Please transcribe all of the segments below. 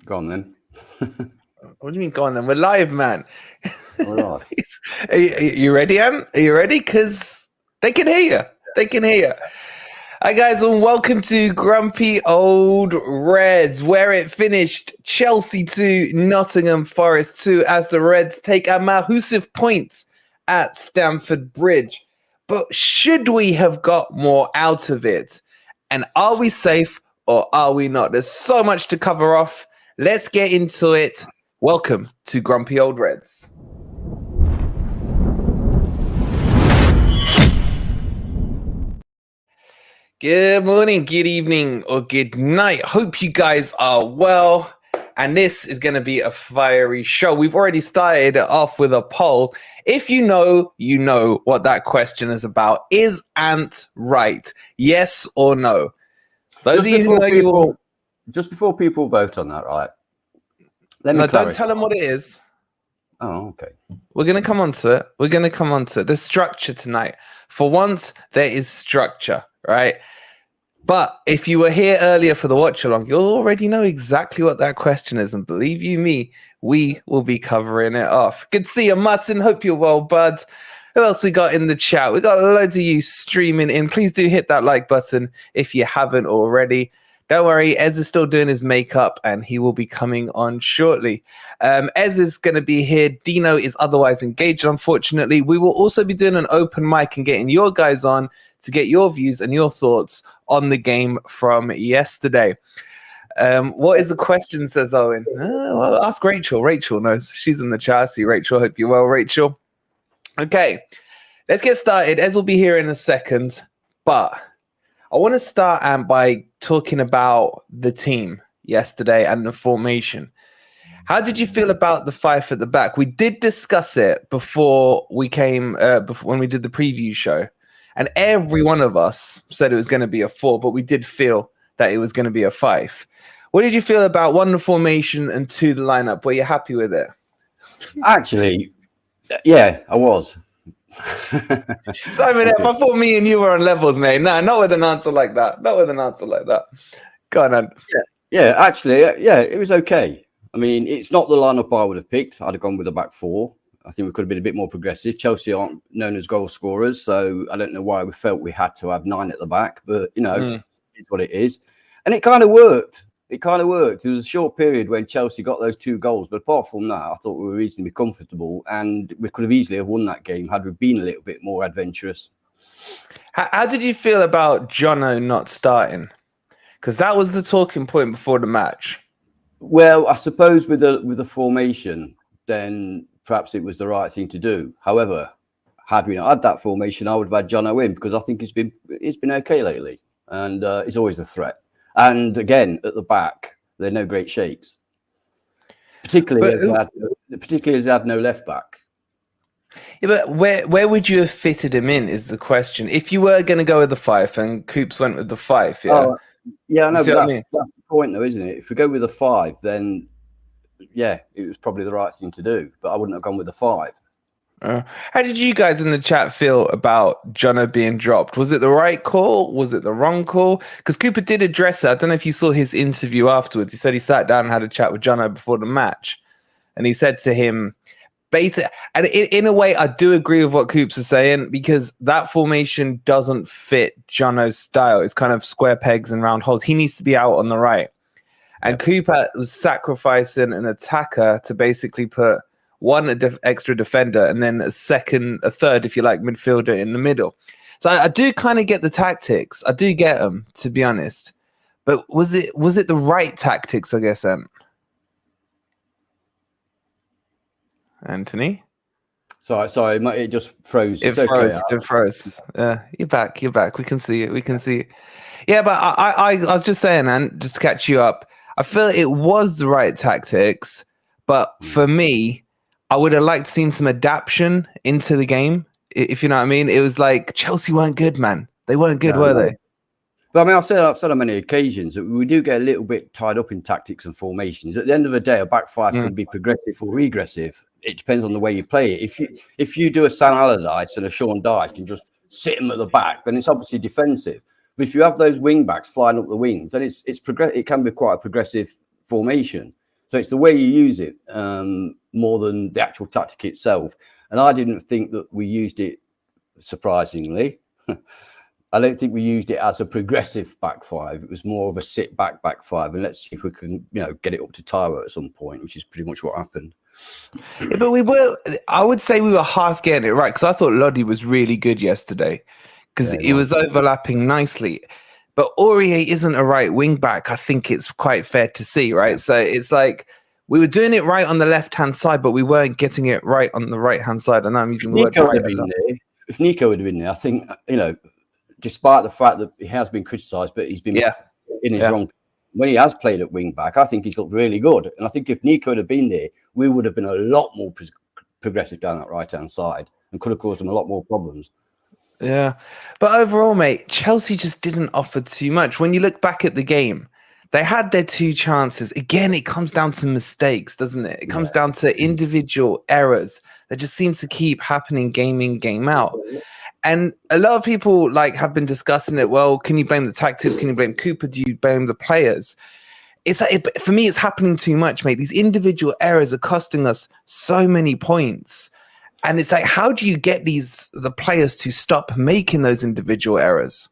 Go on then. What do you mean, go on then? We're live, man. We're live. Are you ready, Ant? Are you ready? Because they can hear you. They can hear you. Hi, guys, and welcome to Grumpy Old Reds, where it finished Chelsea 2, Nottingham Forest 2, as the Reds take a massive point at Stamford Bridge. But should we have got more out of it? And are we safe or are we not? There's so much to cover off. Let's get into it. Welcome to Grumpy Old Reds. Good morning, good evening, or good night. Hope you guys are well. And this is going to be a fiery show. We've already started it off with a poll. If you know what that question is about. Is Ant right? Yes or no? Those of you who know just before people vote on that, right? Don't tell them what it is. Oh, okay. We're going to come on to it. We're going to come on to it. There's structure tonight. For once, there is structure, right? But if you were here earlier for the watch along, you'll already know exactly what that question is. And believe you me, we will be covering it off. Good to see you, Martin. Hope you're well, bud. Who else we got in the chat? We got loads of you streaming in. Please do hit that like button if you haven't already. Don't worry, Ez is still doing his makeup and he will be coming on shortly. Ez is going to be here. Dino is otherwise engaged, unfortunately. We will also be doing an open mic and getting your guys on to get your views and your thoughts on the game from yesterday. What is the question, says Owen? Well, ask Rachel. Rachel knows. She's in the chat. I see Rachel. Hope you're well, Rachel. Okay, let's get started. Ez will be here in a second, but I want to start by talking about the team yesterday and the formation. How did you feel about the five at the back? We did discuss it before we came, when we did the preview show, and every one of us said it was going to be a 4, but we did feel that it was going to be a 5. What did you feel about 1, the formation, and 2, the lineup? Were you happy with it? Actually, yeah, I was. Simon F, I thought me and you were on levels, mate. Nah, not with an answer like that. Not with an answer like that. Go on, Ant. Yeah, actually, yeah, it was okay. I mean, it's not the lineup I would have picked. I'd have gone with a back 4. I think we could have been a bit more progressive. Chelsea aren't known as goal scorers, so I don't know why we felt we had to have 9 at the back, but, it's what it is. And it kind of worked. It was a short period when Chelsea got those 2 goals. But apart from that, I thought we were reasonably comfortable and we could have easily have won that game had we been a little bit more adventurous. How did you feel about Jono not starting? Because that was the talking point before the match. Well, I suppose with the formation, then perhaps it was the right thing to do. However, had we not had that formation, I would have had Jono in because I think he's been okay lately. And he's always a threat. And again, at the back, they're no great shakes. Particularly as they had no left back. Yeah, but where would you have fitted him in is the question. If you were going to go with the 5 and Coops went with the 5, yeah. Oh, yeah, I know, but that's the point though, isn't it? If we go with the 5, then yeah, it was probably the right thing to do. But I wouldn't have gone with the 5. How did you guys in the chat feel about Jono being dropped? Was it the right call? Was it the wrong call? Because Cooper did address it. I don't know if you saw his interview afterwards. He said he sat down and had a chat with Jono before the match. And he said to him, basically, and in a way, I do agree with what Coops was saying because that formation doesn't fit Jono's style. It's kind of square pegs and round holes. He needs to be out on the right. And Cooper was sacrificing an attacker to basically put 1 extra defender and then a third, if you like, midfielder in the middle. So I do kind of get the tactics. I do get them, to be honest. But was it the right tactics, I guess, Anthony? Sorry, it just froze. It froze. You're back. We can see it. Yeah, but I was just saying, and just to catch you up, I feel it was the right tactics, but for me, I would have liked seen some adaptation into the game, if you know what I mean. It was like Chelsea weren't good, man. They weren't good, were they? But I mean, I've said on many occasions that we do get a little bit tied up in tactics and formations. At the end of the day, a back 5 can be progressive or regressive. It depends on the way you play it. If you do a Sam Allardyce and a Sean Dyche and just sit them at the back, then it's obviously defensive. But if you have those wing backs flying up the wings, then it can be quite a progressive formation. So it's the way you use it more than the actual tactic itself. And I didn't think that we used it, surprisingly. I don't think we used it as a progressive back five. It was more of a sit back five, and let's see if we can, get it up to Tyro at some point, which is pretty much what happened. Yeah, but I would say we were half getting it right, because I thought Lodi was really good yesterday, because he was overlapping nicely. But Aurier isn't a right wing back. I think it's quite fair to see, right? Yeah. So it's like we were doing it right on the left-hand side, but we weren't getting it right on the right-hand side. And I'm using the word right. If Nico had been there, I think, despite the fact that he has been criticised, but he's been in his wrong. When he has played at wing back, I think he's looked really good. And I think if Nico had been there, we would have been a lot more progressive down that right-hand side and could have caused them a lot more problems. Yeah. But overall, mate, Chelsea just didn't offer too much. When you look back at the game, they had their 2 chances. Again, it comes down to mistakes, doesn't it? It comes down to individual errors that just seem to keep happening game in, game out. And a lot of people have been discussing it. Well, can you blame the tactics? Can you blame Cooper? Do you blame the players? For me, it's happening too much, mate. These individual errors are costing us so many points. And it's like, how do you get the players to stop making those individual errors?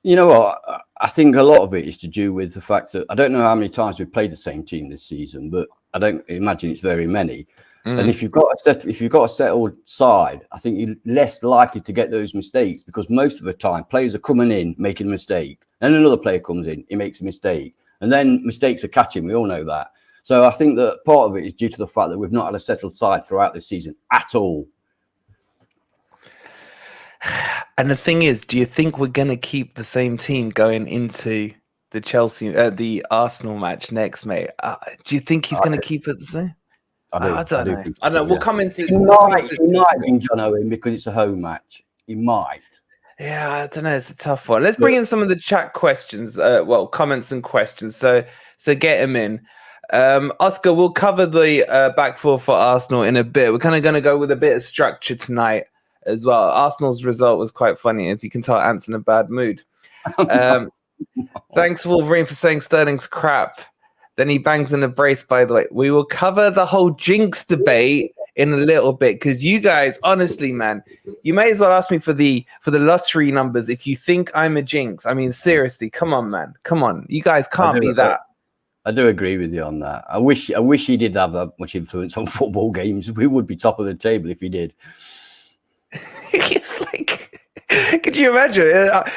You know what? I think a lot of it is to do with the fact that I don't know how many times we've played the same team this season, but I don't imagine it's very many. And if you've got a settled side, I think you're less likely to get those mistakes, because most of the time players are coming in making a mistake, then another player comes in, he makes a mistake, and then mistakes are catching. We all know that. So I think that part of it is due to the fact that we've not had a settled side throughout this season at all. And the thing is, do you think we're going to keep the same team going into the Arsenal match next, mate? Do you think he's going to keep it the same? I don't know. I don't know. We'll come into. He might bring John Owen because it's a home match. He might. Yeah, I don't know. It's a tough one. Let's bring in some of the chat questions. Comments and questions. So get them in. Oscar, we'll cover the back four for Arsenal in a bit. We're kind of going to go with a bit of structure tonight as well. Arsenal's result was quite funny. As you can tell, Ant's in a bad mood. Thanks, Wolverine, for saying Sterling's crap. Then he bangs in a brace, by the way. We will cover the whole jinx debate in a little bit, because you guys, honestly, man, you may as well ask me for the lottery numbers if you think I'm a jinx. I mean, seriously, come on, man. Come on. You guys can't be that. I do agree with you on that. I wish he did have that much influence on football games. We would be top of the table if he did. It's like, could you imagine?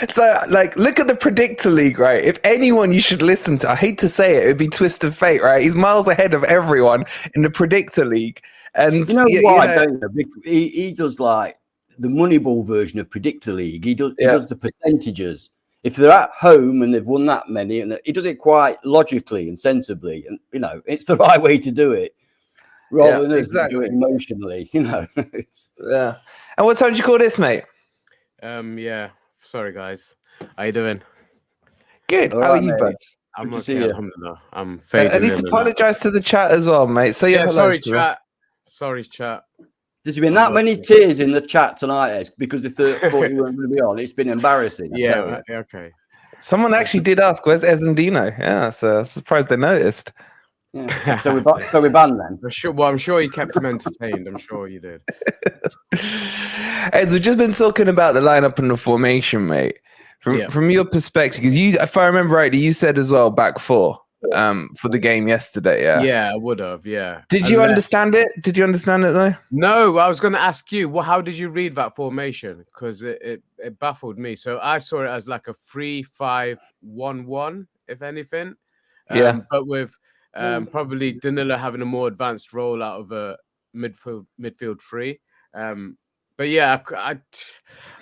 So, look at the Predictor League, right? If anyone you should listen to, I hate to say it would be Twist of Fate, right? He's miles ahead of everyone in the Predictor League. And you know why? Don't you? He does like the Moneyball version of Predictor League. He does the percentages. If they're at home and they've won that many, and he does it quite logically and sensibly, and it's the right way to do it, rather than do it emotionally. Yeah. And what time did you call this, mate? Yeah. Sorry, guys. How you doing? Good. How are you, bud? I'm okay. See you. Alhamdulillah. I'm fading. At least apologise to the chat as well, mate. Say sorry, chat. Sorry, chat. There's been that many tears in the chat tonight, because they thought you weren't going to be on. It's been embarrassing. Yeah. Okay. Someone actually did ask, "Where's Ezendino?" Yeah, so I'm surprised they noticed. Yeah. So we banned them. I'm sure you kept him entertained. I'm sure you did. As we've just been talking about the lineup and the formation, mate. From your perspective, because if I remember rightly, you said as well back four for the game yesterday. Yeah, I would have. Yeah. Did you understand it? Did you understand it though? No, I was going to ask you. Well, how did you read that formation? Because it baffled me. So I saw it as like a 3-5-1-1, if anything. But with probably Danilo having a more advanced role out of a midfield three. But yeah,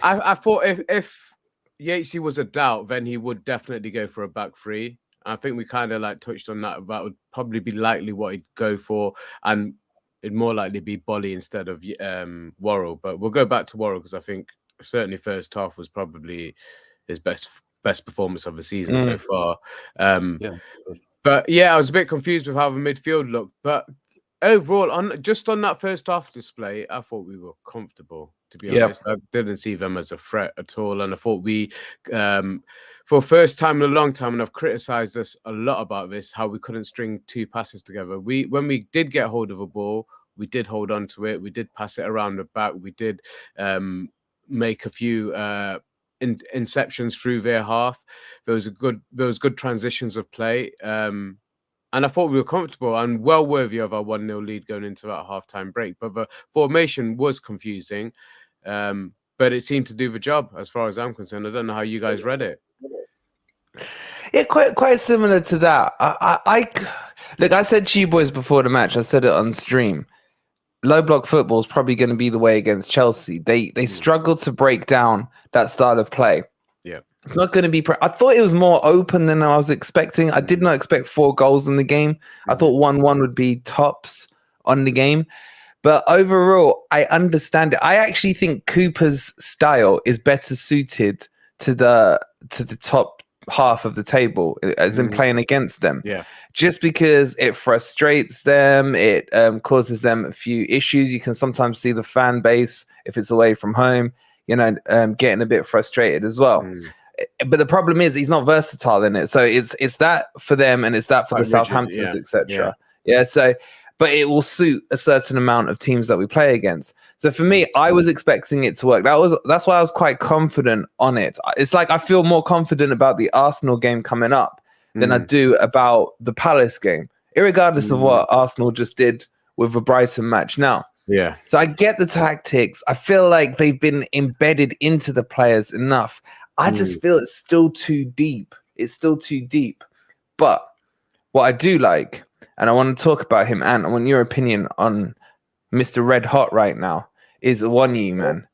I thought if Yatesy was a doubt, then he would definitely go for a back three. I think we kind of touched on that. That would probably be likely what he'd go for, and it'd more likely be Bolly instead of Worrell. But we'll go back to Worrell because I think certainly first half was probably his best performance of the season so far. But yeah, I was a bit confused with how the midfield looked. But overall, on that first half display, I thought we were comfortable. To be honest, I didn't see them as a threat at all, and I thought we for first time in a long time, and I've criticised us a lot about this, how we couldn't string 2 passes together. When we did get hold of a ball, we did hold on to it. We did pass it around the back. We did make a few inceptions through their half. There was good transitions of play. And I thought we were comfortable and well worthy of our 1-0 lead going into that half-time break. But the formation was confusing. But it seemed to do the job as far as I'm concerned. I don't know how you guys read it. Yeah, quite similar to that. Look, I said to you boys before the match, I said it on stream. Low block football is probably going to be the way against Chelsea. They struggled to break down that style of play. Yeah, it's not going to be. I thought it was more open than I was expecting. I did not expect 4 goals in the game. I thought 1-1 would be tops on the game. But overall, I understand it. I actually think Cooper's style is better suited to the top half of the table, as in playing against them. Yeah. Just because it frustrates them, it causes them a few issues. You can sometimes see the fan base, if it's away from home, getting a bit frustrated as well. But the problem is he's not versatile in it. So it's that for them and it's that for the Southamptons, etc. Yeah. So, but it will suit a certain amount of teams that we play against. So for me, I was expecting it to work. That's why I was quite confident on it. It's like I feel more confident about the Arsenal game coming up than I do about the Palace game, irregardless of what Arsenal just did with the Brighton match now. Yeah. So I get the tactics. I feel like they've been embedded into the players enough. I just feel it's still too deep. It's still too deep. But what I do like, and I want to talk about him, and I want your opinion on Mr. Red Hot right now, is Iwanyi, man.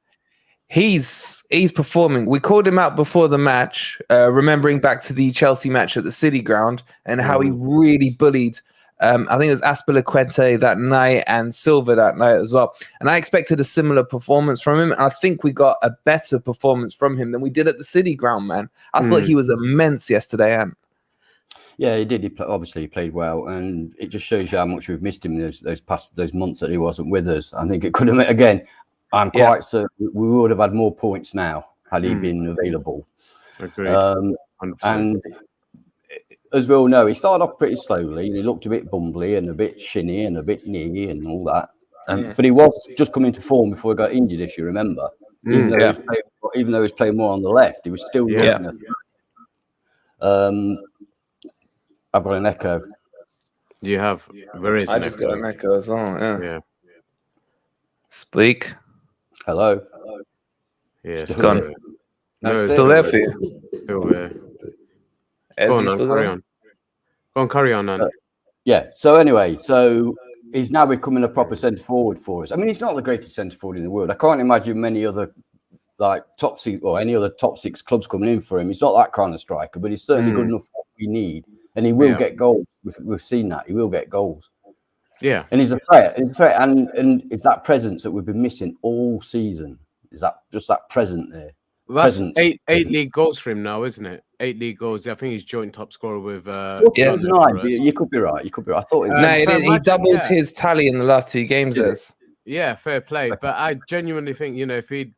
He's performing. We called him out before the match, remembering back to the Chelsea match at the City Ground and how he really bullied, I think it was Aspilicueta that night and Silva that night as well. And I expected a similar performance from him. And I think we got a better performance from him than we did at the City Ground, man. I thought he was immense yesterday, Ant. Yeah, he did. Obviously, he played well, and it just shows you how much we've missed him those months that he wasn't with us. I think it could have again. I'm quite certain we would have had more points now had he been available. Agreed. And as we all know, he started off pretty slowly. And he looked a bit bumbly and a bit shinny and a bit needy and all that. But he was just coming to form before he got injured, if you remember. Even though he was playing more on the left, he was still looking at I've got an echo. You have. There is. I just got an echo as well. Yeah. Speak. Hello. Yeah, it's gone. No, it's still there for you. Still there. Go on, carry on, man. Yeah. So anyway, he's now becoming a proper centre forward for us. I mean, he's not the greatest centre forward in the world. I can't imagine many other top 6 or any other top 6 clubs coming in for him. He's not that kind of striker, but he's certainly good enough for what we need, and he will get goals. We've seen that he will get goals. Yeah, and he's a threat. And it's that presence that we've been missing all season. Is that just that present there? Well, that's eight league goals for him now, isn't it? 8 league goals. I think he's joint top scorer with. 9. You could be right. I thought he doubled his tally in the last 2 games. Yeah, fair play. But I genuinely think if we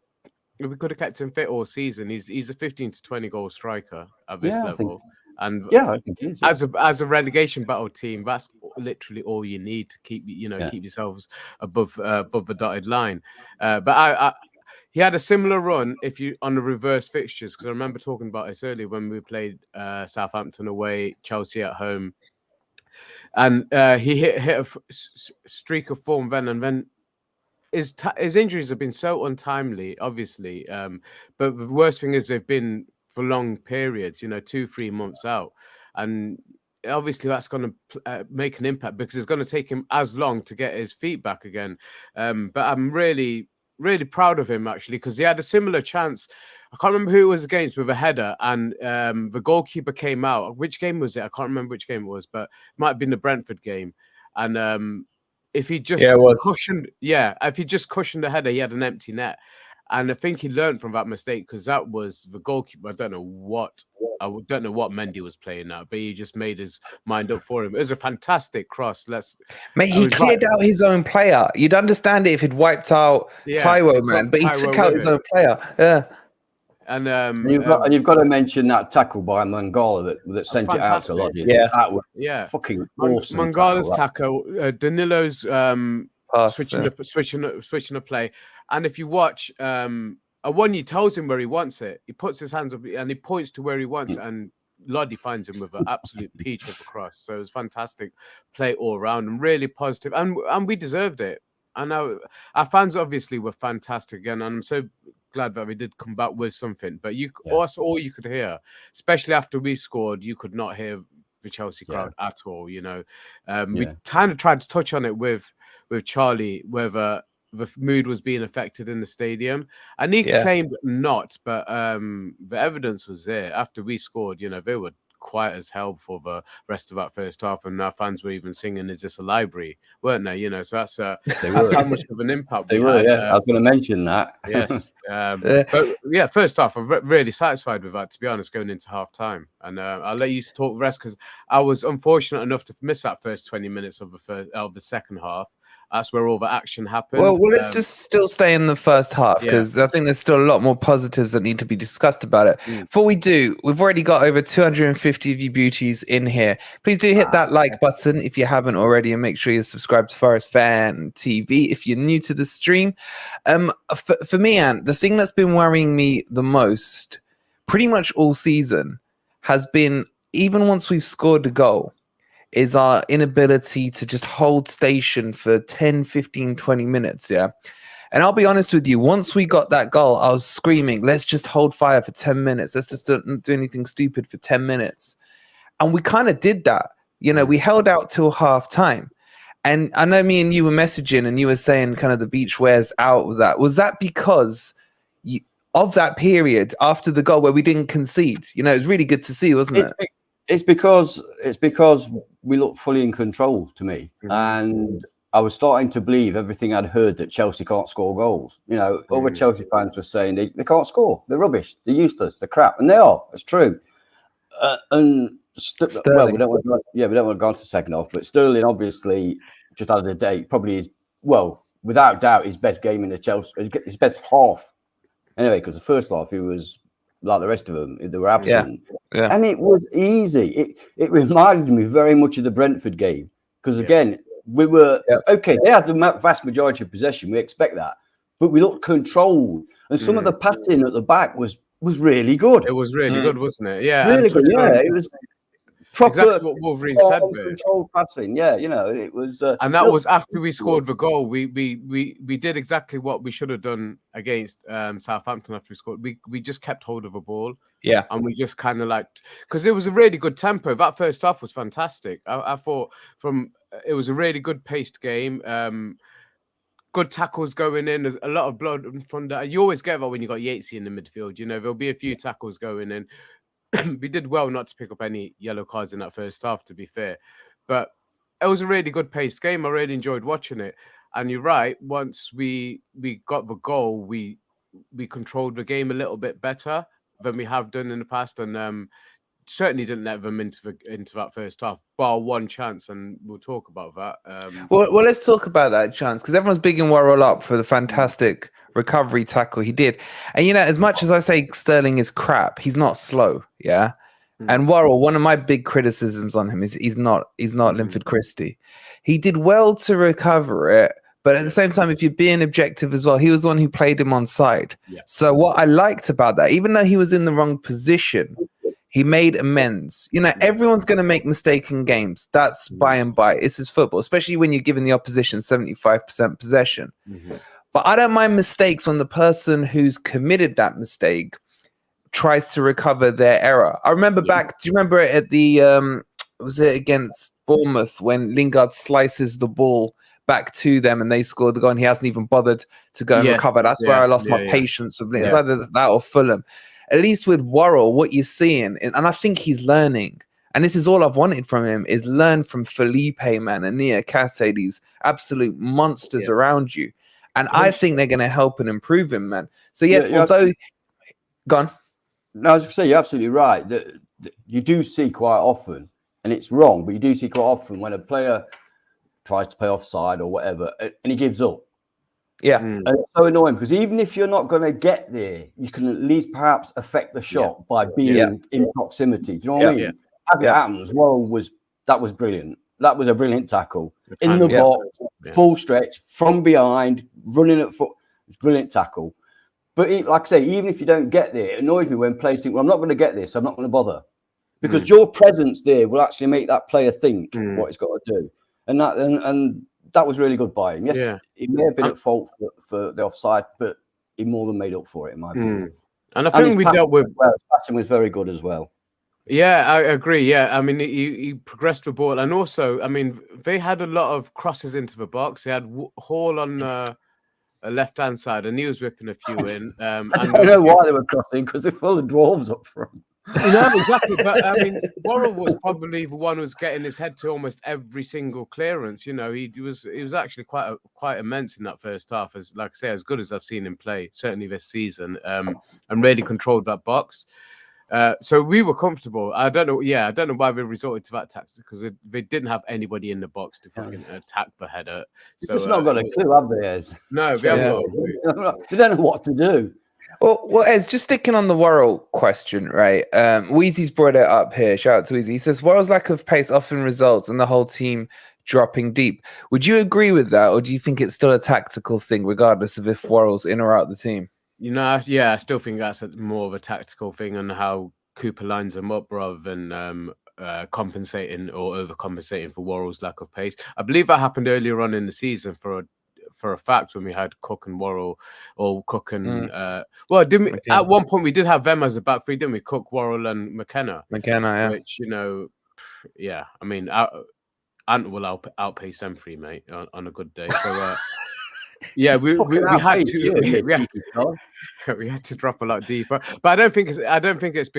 could have kept him fit all season, he's a 15 to 20 goal striker at this level. And I think he is. As a relegation battle team, that's literally all you need to keep keep yourselves above the dotted line. But he had a similar run on the reverse fixtures, because I remember talking about this earlier when we played Southampton away, Chelsea at home, and he hit a streak of form then, and then his injuries have been so untimely, obviously. But the worst thing is they've been for long periods, 2-3 months out, and obviously that's going to make an impact, because it's going to take him as long to get his feet back again. But I'm really proud of him, actually, because he had a similar chance. I can't remember who it was against, with a header, and the goalkeeper came out. Which game was it? I can't remember which game it was, but it might have been the Brentford game. And if he just cushioned the header, he had an empty net. And I think he learned from that mistake, because that was the goalkeeper. I don't know what Mendy was playing at, but he just made his mind up for him. It was a fantastic cross. He cleared out his own player. You'd understand it if he'd wiped out Taiwo, man, but he took out his own player. Yeah. And you've got to mention that tackle by Mangala that sent it out to Loddy. Yeah, that was yeah, fucking awesome. Mangala's tackle, Danilo's switching the play, and if you watch, Awoniyi tells him where he wants it. He puts his hands up and he points to where he wants it, and Loddy finds him with an absolute peach of a cross. So it was fantastic play all around and really positive, and we deserved it. I know our fans obviously were fantastic, and I'm so glad that we did come back with something. But also all you could hear, especially after we scored, you could not hear the Chelsea crowd at all. You know, we kind of tried to touch on it with Charlie, whether the mood was being affected in the stadium, and he claimed not, but the evidence was there. After we scored, you know, they were quiet as hell for the rest of that first half, and our fans were even singing "Is this a library?" weren't they? You know, so that's how much of an impact they we were. had. I was going to mention that. Yes, but yeah, first half, I'm really satisfied with that, to be honest, going into half time. And I'll let you talk the rest, because I was unfortunate enough to miss that first 20 minutes of the second half. That's where all the action happened. Well, let's just still stay in the first half, because I think there's still a lot more positives that need to be discussed about it. Before we do, we've already got over 250 of you beauties in here. Please do hit that like button if you haven't already, and make sure you're subscribed to Forest Fan TV if you're new to the stream. For me, Ant, the thing that's been worrying me the most pretty much all season has been, even once we've scored a goal, is our inability to just hold station for 10, 15, 20 minutes, And I'll be honest with you, once we got that goal, I was screaming, let's just hold fire for 10 minutes. Let's just don't do anything stupid for 10 minutes. And we kind of did that. You know, we held out till half time. And I know me and you were messaging, and you were saying kind of the beach wears out with that. Was that because of that period after the goal where we didn't concede? You know, it was really good to see, wasn't it? It's because we look fully in control to me, and I was starting to believe everything I'd heard, that Chelsea can't score goals. You know, other Chelsea fans were saying they can't score, they're rubbish, they're useless, they're crap, and they are. It's true. And well, we don't want to go on to the second half, but Sterling obviously just had a day. Probably is, well, without doubt, his best game in the Chelsea, his best half. Anyway, because the first half he was like the rest of them, they were absent. And it was easy. It reminded me very much of the Brentford game, because again, we were okay. They had the vast majority of possession. We expect that, but we looked controlled, and some of the passing at the back was really good. It was really good, wasn't it? Yeah, really good. Yeah, it was proper. Exactly what Wolverine said. Controlled passing. Yeah, you know, it was. And that was after we scored the goal. We did exactly what we should have done against Southampton after we scored. We just kept hold of the ball. Yeah, and we just kind of because it was a really good tempo. That first half was fantastic. I thought it was a really good paced game. Good tackles going in. There's a lot of blood and thunder. You always get that when you got Yatesy in the midfield. You know, there'll be a few tackles going in. We did well not to pick up any yellow cards in that first half, to be fair. But it was a really good paced game. I really enjoyed watching it. And you're right. Once we got the goal, we controlled the game a little bit better than we have done in the past, and certainly didn't let them into that first half, bar one chance, and we'll talk about that. Well, let's talk about that chance, because everyone's bigging Worrell up for the fantastic recovery tackle he did. And you know, as much as I say Sterling is crap, he's not slow, And Worrell, one of my big criticisms on him is he's not Linford Christie. He did well to recover it, but at the same time, if you're being objective as well, he was the one who played him on side. So what I liked about that, even though he was in the wrong position, he made amends. You know, everyone's going to make mistaken games. That's by and by. This is football, especially when you're giving the opposition 75% possession. But I don't mind mistakes when the person who's committed that mistake tries to recover their error. I remember back, do you remember it at the, was it against Bournemouth, when Lingard slices the ball back to them and they scored the goal and he hasn't even bothered to go and recover? That's where I lost my patience with it. It's either that or Fulham. At least with Worrell, what you're seeing, and I think he's learning, and this is all I've wanted from him, is learn from Felipe, man, and Niakate, these absolute monsters around you. And I think they're going to help and improve him, man. So yes, although... Gone. No, I was going to say, you're absolutely right. That you do see quite often, and it's wrong, but you do see quite often when a player tries to play offside or whatever, and he gives up. Yeah. And it's so annoying because even if you're not going to get there, you can at least perhaps affect the shot by being in proximity. Do you know what I mean? As it happens, that was brilliant. That was a brilliant tackle in the box, full stretch from behind, running at foot. Brilliant tackle. But like I say, even if you don't get there, it annoys me when players think, well, I'm not going to get this, so I'm not going to bother. Because your presence there will actually make that player think what he's got to do. And that was really good by him. Yes, he may have been at fault for the offside, but he more than made up for it, in my opinion. And I think we dealt with... His passing was very good as well. Yeah, I agree. Yeah, I mean, he progressed the ball. And also, I mean, they had a lot of crosses into the box. They had Hall on... a left-hand side, and he was whipping a few in. I don't know why they were crossing, because they're full of dwarves up front. No, exactly. But I mean, Worrell was probably the one who was getting his head to almost every single clearance. You know, he was actually quite immense in that first half. As like I say, as good as I've seen him play, certainly this season, and really controlled that box. So we were comfortable. I don't know why we resorted to that tactic, because they didn't have anybody in the box to fucking attack the header. So it's not got a clue, have they, Ez? No, we haven't. They don't know what to do. Well, Ez, just sticking on the Worrell question, right? Wheezy's brought it up here. Shout out to Wheezy. He says Worrell's lack of pace often results in the whole team dropping deep. Would you agree with that, or do you think it's still a tactical thing, regardless of if Worrell's in or out the team? You know, yeah, I still think that's more of a tactical thing and how Cooper lines them up rather than compensating or overcompensating for Worrell's lack of pace. I believe that happened earlier on in the season for a fact when we had Cook and Worrell, or Cook and didn't we, at one point we did have them as a back three, didn't we? Cook, Worrell, and McKenna. Yeah. Which, you know, yeah, I mean, Ant will outpace them three, mate, on a good day. So. Yeah, we had to drop a lot deeper, but I don't think it's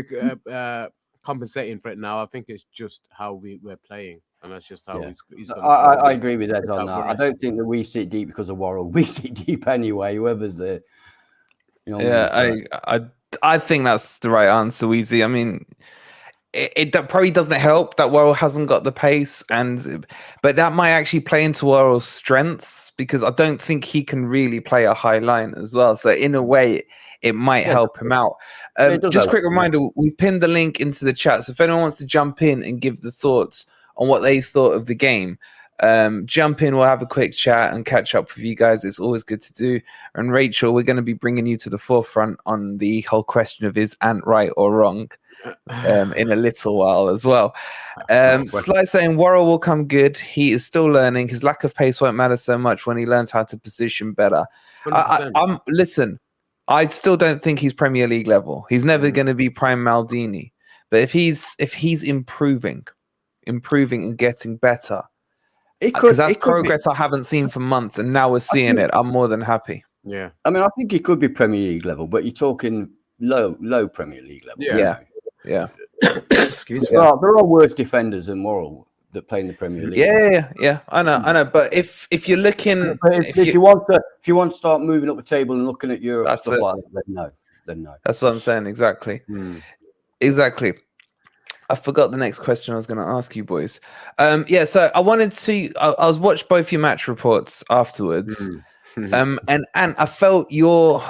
compensating for it now. I think it's just how we're playing, and that's just how he's I agree with Ed on that. I don't think that we sit deep because of Worrell. We sit deep anyway, whoever's there. You know I think that's the right answer, Weezy. I mean, it probably doesn't help that Worrell hasn't got the pace, but that might actually play into Worrell's strengths, because I don't think he can really play a high line as well. So in a way, it might help him out. Just a quick reminder, we've pinned the link into the chat. So if anyone wants to jump in and give the thoughts on what they thought of the game, jump in, we'll have a quick chat and catch up with you guys. It's always good to do. And Rachel, we're going to be bringing you to the forefront on the whole question of is Ant right or wrong in a little while as well. Sly saying Worrell will come good. He is still learning. His lack of pace won't matter so much when he learns how to position better. Listen, I still don't think he's Premier League level. He's never going to be prime Maldini. But if he's improving and getting better, because that's progress I haven't seen for months, and now we're seeing it. I'm more than happy. Yeah, I mean, I think he could be Premier League level, but you're talking low Premier League level. Yeah. Excuse me. Well, there are worse defenders than Worrell that play in the Premier League. Yeah. I know. But if you're looking, if you want to start moving up the table and looking at Europe stuff like that, then no. That's what I'm saying. Exactly. I forgot the next question I was going to ask you boys. So I wanted to. I was watched both your match reports afterwards, and I felt your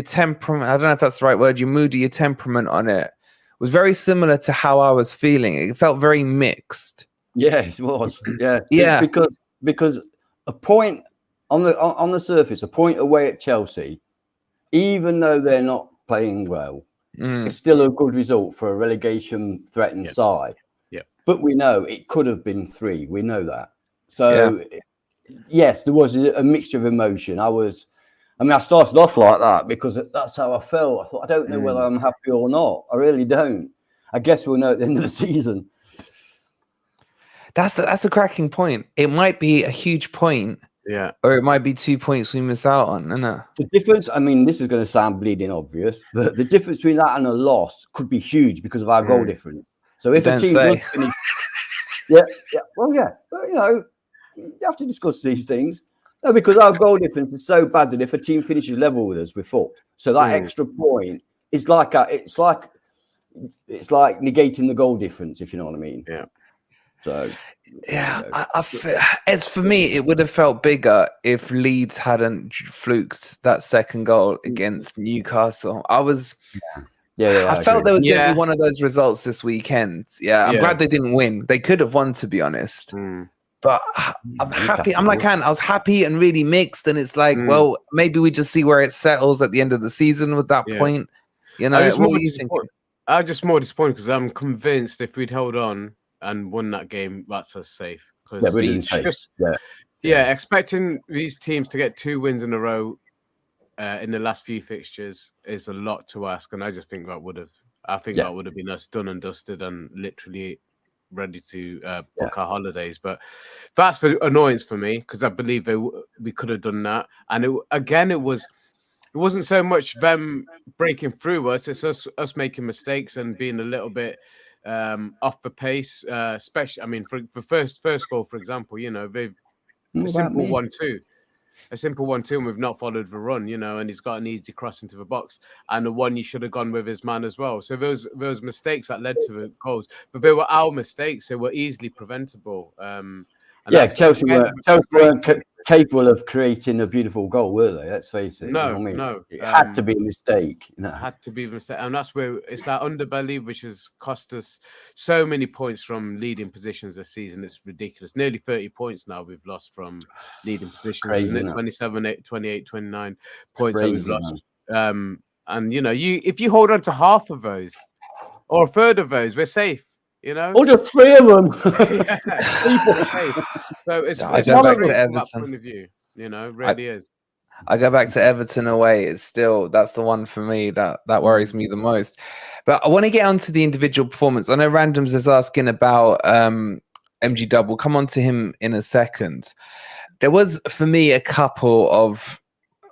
temperament. I don't know if that's the right word. Your mood, your temperament on it was very similar to how I was feeling. It felt very mixed. Yeah, it was. Yeah. Because a point on the surface, a point away at Chelsea, even though they're not playing well, it's still a good result for a relegation threatened side. Yeah. But we know it could have been 3. We know that. So yes, there was a mixture of emotion. I started off like that because that's how I felt. I thought, I don't know whether I'm happy or not. I really don't. I guess we'll know at the end of the season. That's a cracking point. It might be a huge point. Yeah. Or it might be 2 points we miss out on, isn't it? The difference, I mean, this is going to sound bleeding obvious, but the difference between that and a loss could be huge because of our goal difference. So if a team does finish... But, you know, you have to discuss these things. No, because our goal difference is so bad that if a team finishes level with us, we're fucked. So that extra point is like it's like negating the goal difference, if you know what I mean. Yeah. So yeah, as for me, it would have felt bigger if Leeds hadn't fluked that second goal against Newcastle. I felt there was going to be one of those results this weekend. Yeah, I'm glad they didn't win. They could have won, to be honest. But I'm happy. I'm like, I was happy and really mixed. And it's like, well, maybe we just see where it settles at the end of the season with that point. You know, what were you thinking? I'm just more disappointed because I'm convinced if we'd held on and won that game, that's us safe. Because expecting these teams to get 2 wins in a row in the last few fixtures is a lot to ask, and I just think that would have been us done and dusted and literally ready to book our holidays. But that's the annoyance for me because I believe we could have done that, and it wasn't so much them breaking through us; it's us making mistakes and being a little bit off the pace. Especially, I mean, for first goal, for example, you know, they've a simple 1-2, and we've not followed the run, you know, and he's got an easy cross into the box, and the one you should have gone with his man as well. So those mistakes that led to the goals, but they were our mistakes; they were easily preventable. Chelsea weren't capable of creating a beautiful goal, were they? Let's face it. No, you know what I mean? no. It had to be a mistake. You know? Had to be a mistake. And that's where it's that underbelly which has cost us so many points from leading positions this season. It's ridiculous. Nearly 30 points now we've lost from leading positions. Crazy, isn't it? 27, 28, 29 points that we've lost. And, you know, if you hold on to half of those or a third of those, we're safe. You know, or just 3 of them. So it's I go back to Everton. That point of view, you know, really is. I go back to Everton away. It's still that's the one for me that worries me the most. But I want to get onto the individual performance. I know Randoms is asking about MG Dub. We'll come on to him in a second. There was for me a couple of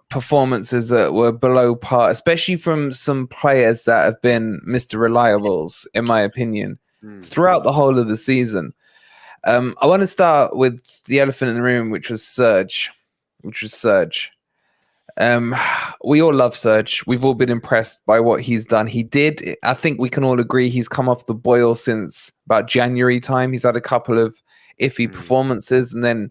performances that were below par, especially from some players that have been Mr. Reliables, in my opinion. Throughout the whole of the season. I want to start with the elephant in the room, which was Serge. We all love Serge. We've all been impressed by what he's done. I think we can all agree he's come off the boil since about January time. He's had a couple of iffy performances and then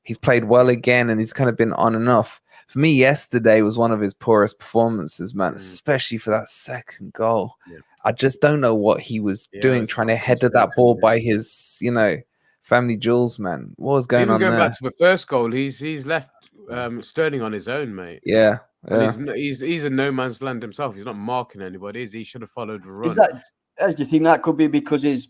he's played well again and he's kind of been on and off. For me, yesterday was one of his poorest performances, man, especially for that second goal. I just don't know what he was doing, trying to header that ball by his, you know, family jewels, man. What was going on there? Going back to the first goal, he's left Sterling on his own, mate. Yeah. And he's in no man's land himself. He's not marking anybody, is he? He should have followed the run. Do you think that could be because he's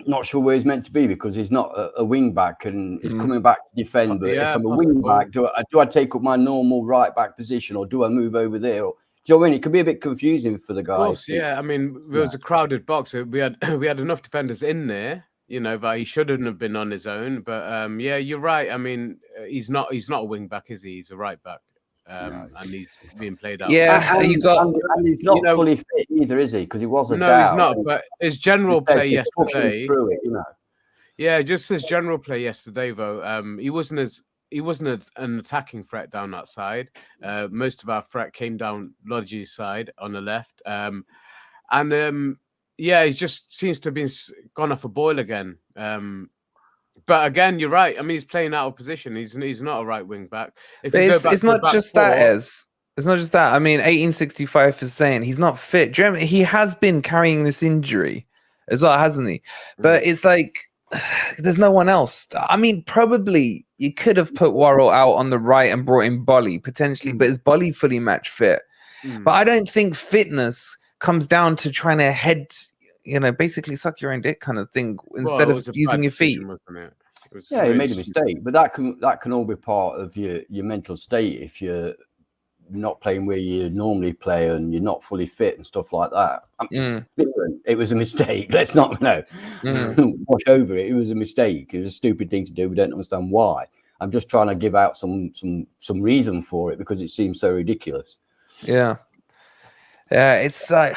not sure where he's meant to be because he's not a wing back and he's coming back to defend? But if I'm a wing back, do I take up my normal right back position or do I move over there? Or, do you know what I mean? It could be a bit confusing for the guys. Of course, yeah. I mean, there was a crowded box. We had enough defenders in there, you know, that he shouldn't have been on his own. But yeah, you're right. I mean, he's not a wing back, is he? He's a right back. And he's being played out. Yeah, and he's not fully fit either, is he? Because he was a no, he's not. But his general play yesterday, through it, you know. Yeah, just his general play yesterday, though. He wasn't an attacking threat down that side. Most of our threat came down Lodge's side on the left. Yeah, he just seems to have been gone off a boil again. But again, you're right. I mean, he's playing out of position. He's not a right wing back. It's not just that. It's not just that. I mean, 1865 is saying he's not fit. Do you remember, he has been carrying this injury as well, hasn't he? But it's like there's no one else. I mean, probably you could have put Worrell out on the right and brought in Bolly potentially, but is Bolly fully match fit? But I don't think fitness comes down to trying to head, you know, basically suck your own dick kind of thing instead of using your feet. Yeah, he made a mistake, but that can all be part of your mental state if you're not playing where you normally play and you're not fully fit and stuff like that. Listen, it was a mistake. Let's not wash over it. It was a mistake. It was a stupid thing to do. We don't understand why. I'm just trying to give out some reason for it because it seems so ridiculous. Yeah, it's like,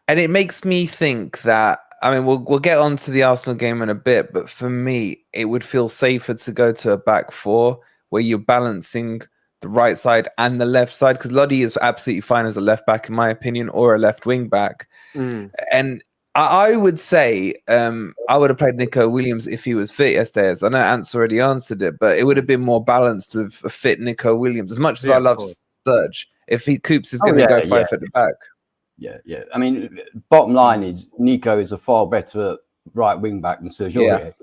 and it makes me think that. I mean, we'll get on to the Arsenal game in a bit, but for me, it would feel safer to go to a back four where you're balancing the right side and the left side, because Lodi is absolutely fine as a left back, in my opinion, or a left wing back. And I would say I would have played Nico Williams if he was fit yesterday. As I know Ant's already answered it, but it would have been more balanced with a fit Nico Williams. As much as I love Serge, if Coops is going to go five at the back. Yeah. I mean, bottom line is Nico is a far better right wing back than Serge Aurier.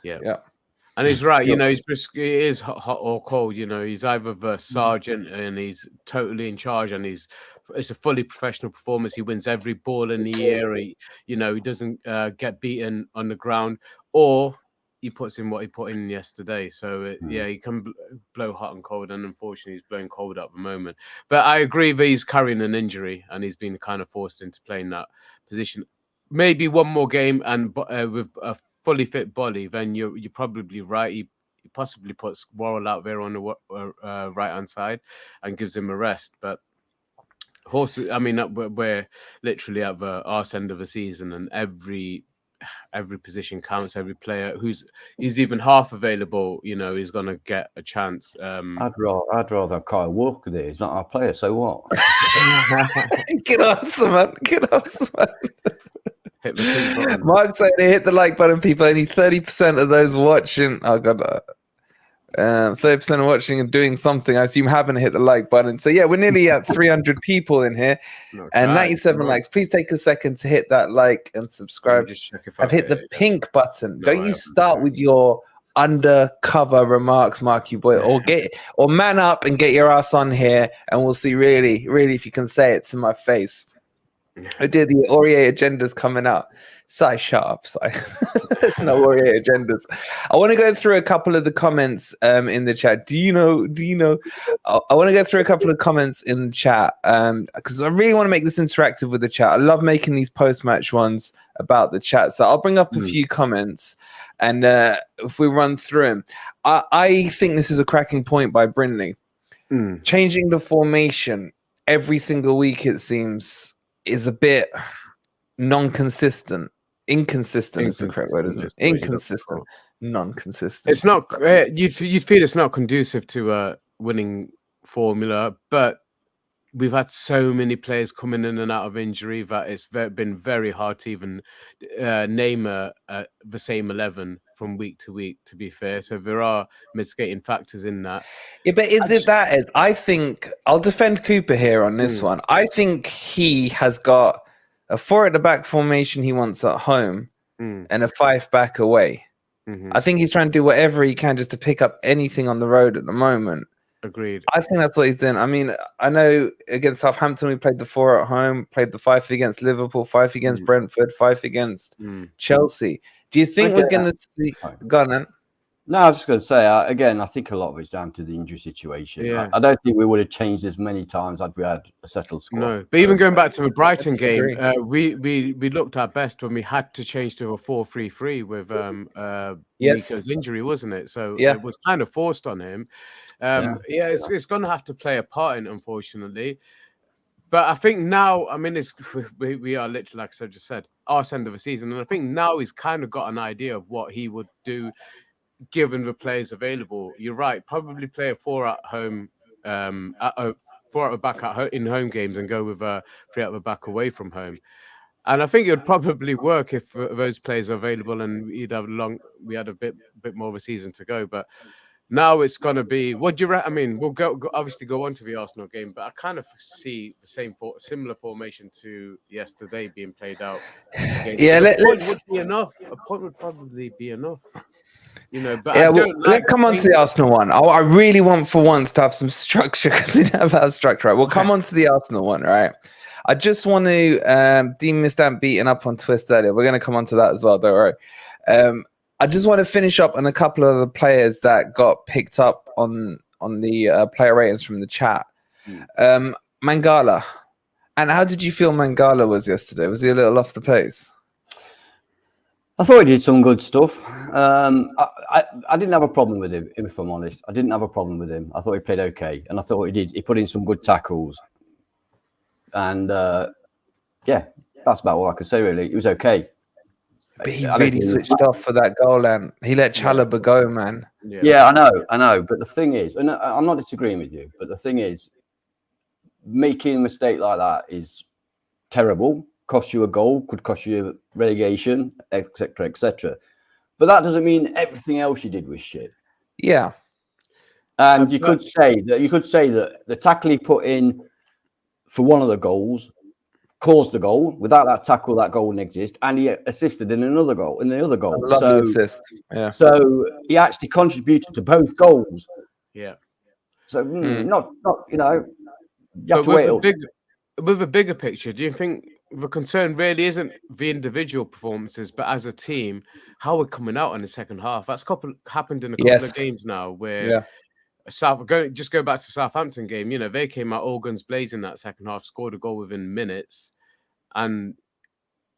Yeah. And he's right, he is hot or cold. He's either the sergeant and he's totally in charge, and it's a fully professional performance. He wins every ball in the air. He doesn't get beaten on the ground, or he puts in what he put in yesterday. So he can blow hot and cold, and unfortunately, he's blowing cold at the moment. But I agree that he's carrying an injury, and he's been kind of forced into playing that position. Maybe one more game, and with a fully fit Bolly, then you're probably right. He possibly puts Worrell out there on the right hand side and gives him a rest. But horses, I mean, we're literally at the arse end of the season, and every position counts. Every player who's even half available, is going to get a chance. I'd rather have Kyle Walker there. He's not our player, so what? Get on, man. Hit the pink button. Mark said they hit the like button, people. Only 30% of those watching. Oh god, 30% of watching and doing something. I assume haven't hit the like button. So yeah, we're nearly at 300 people in here, and 97 likes. Please take a second to hit that like and subscribe. I've hit the pink button. Don't you start with your undercover remarks, Marky boy, or man up and get your ass on here, and we'll see really if you can say it to my face. I did the Aurier agendas coming out. Si, shut up, Si. There's no Aurier agendas. I want to go through a couple of the comments in the chat. Do you know? I want to go through a couple of comments in the chat because I really want to make this interactive with the chat. I love making these post-match ones about the chat. So I'll bring up a few comments, and if we run through them, I think this is a cracking point by Brindley. Changing the formation every single week, it seems, is a bit non-consistent. Inconsistent is the correct word, isn't it? Inconsistent, non-consistent. It's not. You'd feel it's not conducive to a winning formula, but we've had so many players coming in and out of injury that it's been very hard to even name the same 11 from week to week, to be fair. So there are mitigating factors in that. Yeah, but I think I'll defend Cooper here on this one. I think he has got a 4 at the back formation he wants at home and a 5 back away. I think he's trying to do whatever he can just to pick up anything on the road at the moment. Agreed. I think that's what he's doing. I mean, I know against Southampton we played the 4 at home, played the 5 against Liverpool, 5 against Brentford, 5 against Chelsea. Do you think we're going to see? Go on, then. No, I was just going to say, again, I think a lot of it's down to the injury situation. Yeah. I don't think we would have changed as many times had we had a settled squad. No, but even going back to the Brighton game, we looked our best when we had to change to a 4-3-3 with Nico's injury, wasn't it? So it was kind of forced on him. It's going to have to play a part in it, unfortunately. But I think now, I mean, we are literally, like I just said, arse end of the season. And I think now he's kind of got an idea of what he would do given the players available. You're right, probably play a 4 at home, 4 at the back in home games and go with a 3 at the back away from home. And I think it would probably work if those players are available and we had a bit more of a season to go. But now it's going to be, what do you reckon? I mean, we'll obviously go on to the Arsenal game, but I kind of see the similar formation to yesterday being played out. Would be enough. A point would probably be enough. But let's come on to the Arsenal one. I really want for once to have some structure because we never have structure. Right? We'll come on to the Arsenal one, right? I just want to Dean Mr. beaten up on Twist earlier. We're going to come on to that as well, don't worry. I just want to finish up on a couple of the players that got picked up on the player ratings from the chat. Mangala. And how did you feel Mangala was yesterday? Was he a little off the pace? I thought he did some good stuff. I didn't have a problem with him, if I'm honest. I didn't have a problem with him. I thought he played okay. And I thought he put in some good tackles. And that's about all I could say, really. It was okay. But he really switched off for that goal, and he let Chalobah go, man. Yeah, I know. But the thing is, and I'm not disagreeing with you, but the thing is, making a mistake like that is terrible. cost you a goal, could cost you relegation, etc., etc. But that doesn't mean everything else you did was shit. Yeah. And you could say that the tackle he put in for one of the goals caused the goal. Without that tackle, that goal wouldn't exist. And he assisted in another goal, in the other goal. Lovely assist. Yeah. So he actually contributed to both goals. Yeah. So not you know, you have to wait up. With a bigger picture, do you think the concern really isn't the individual performances, but as a team, how we're coming out in the second half? That's happened in a couple of games now where go back to Southampton game, you know, they came out all guns blazing that second half, scored a goal within minutes, and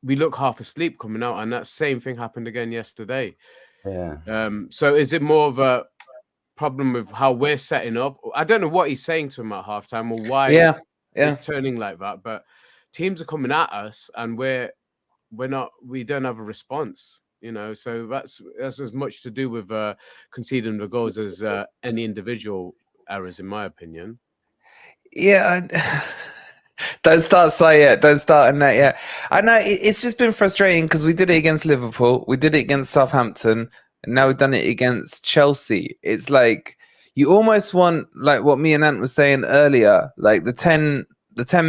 we look half asleep coming out, and that same thing happened again yesterday. Yeah. So is it more of a problem with how we're setting up? I don't know what he's saying to him at halftime or why it's turning like that, but teams are coming at us and we don't have a response, you know. So that's as much to do with conceding the goals as any individual errors, in my opinion. Yeah. Don't start saying it. Don't start on that yet. I know it's just been frustrating because we did it against Liverpool, we did it against Southampton, and now we've done it against Chelsea. It's like you almost want, like what me and Ant was saying earlier, like the 10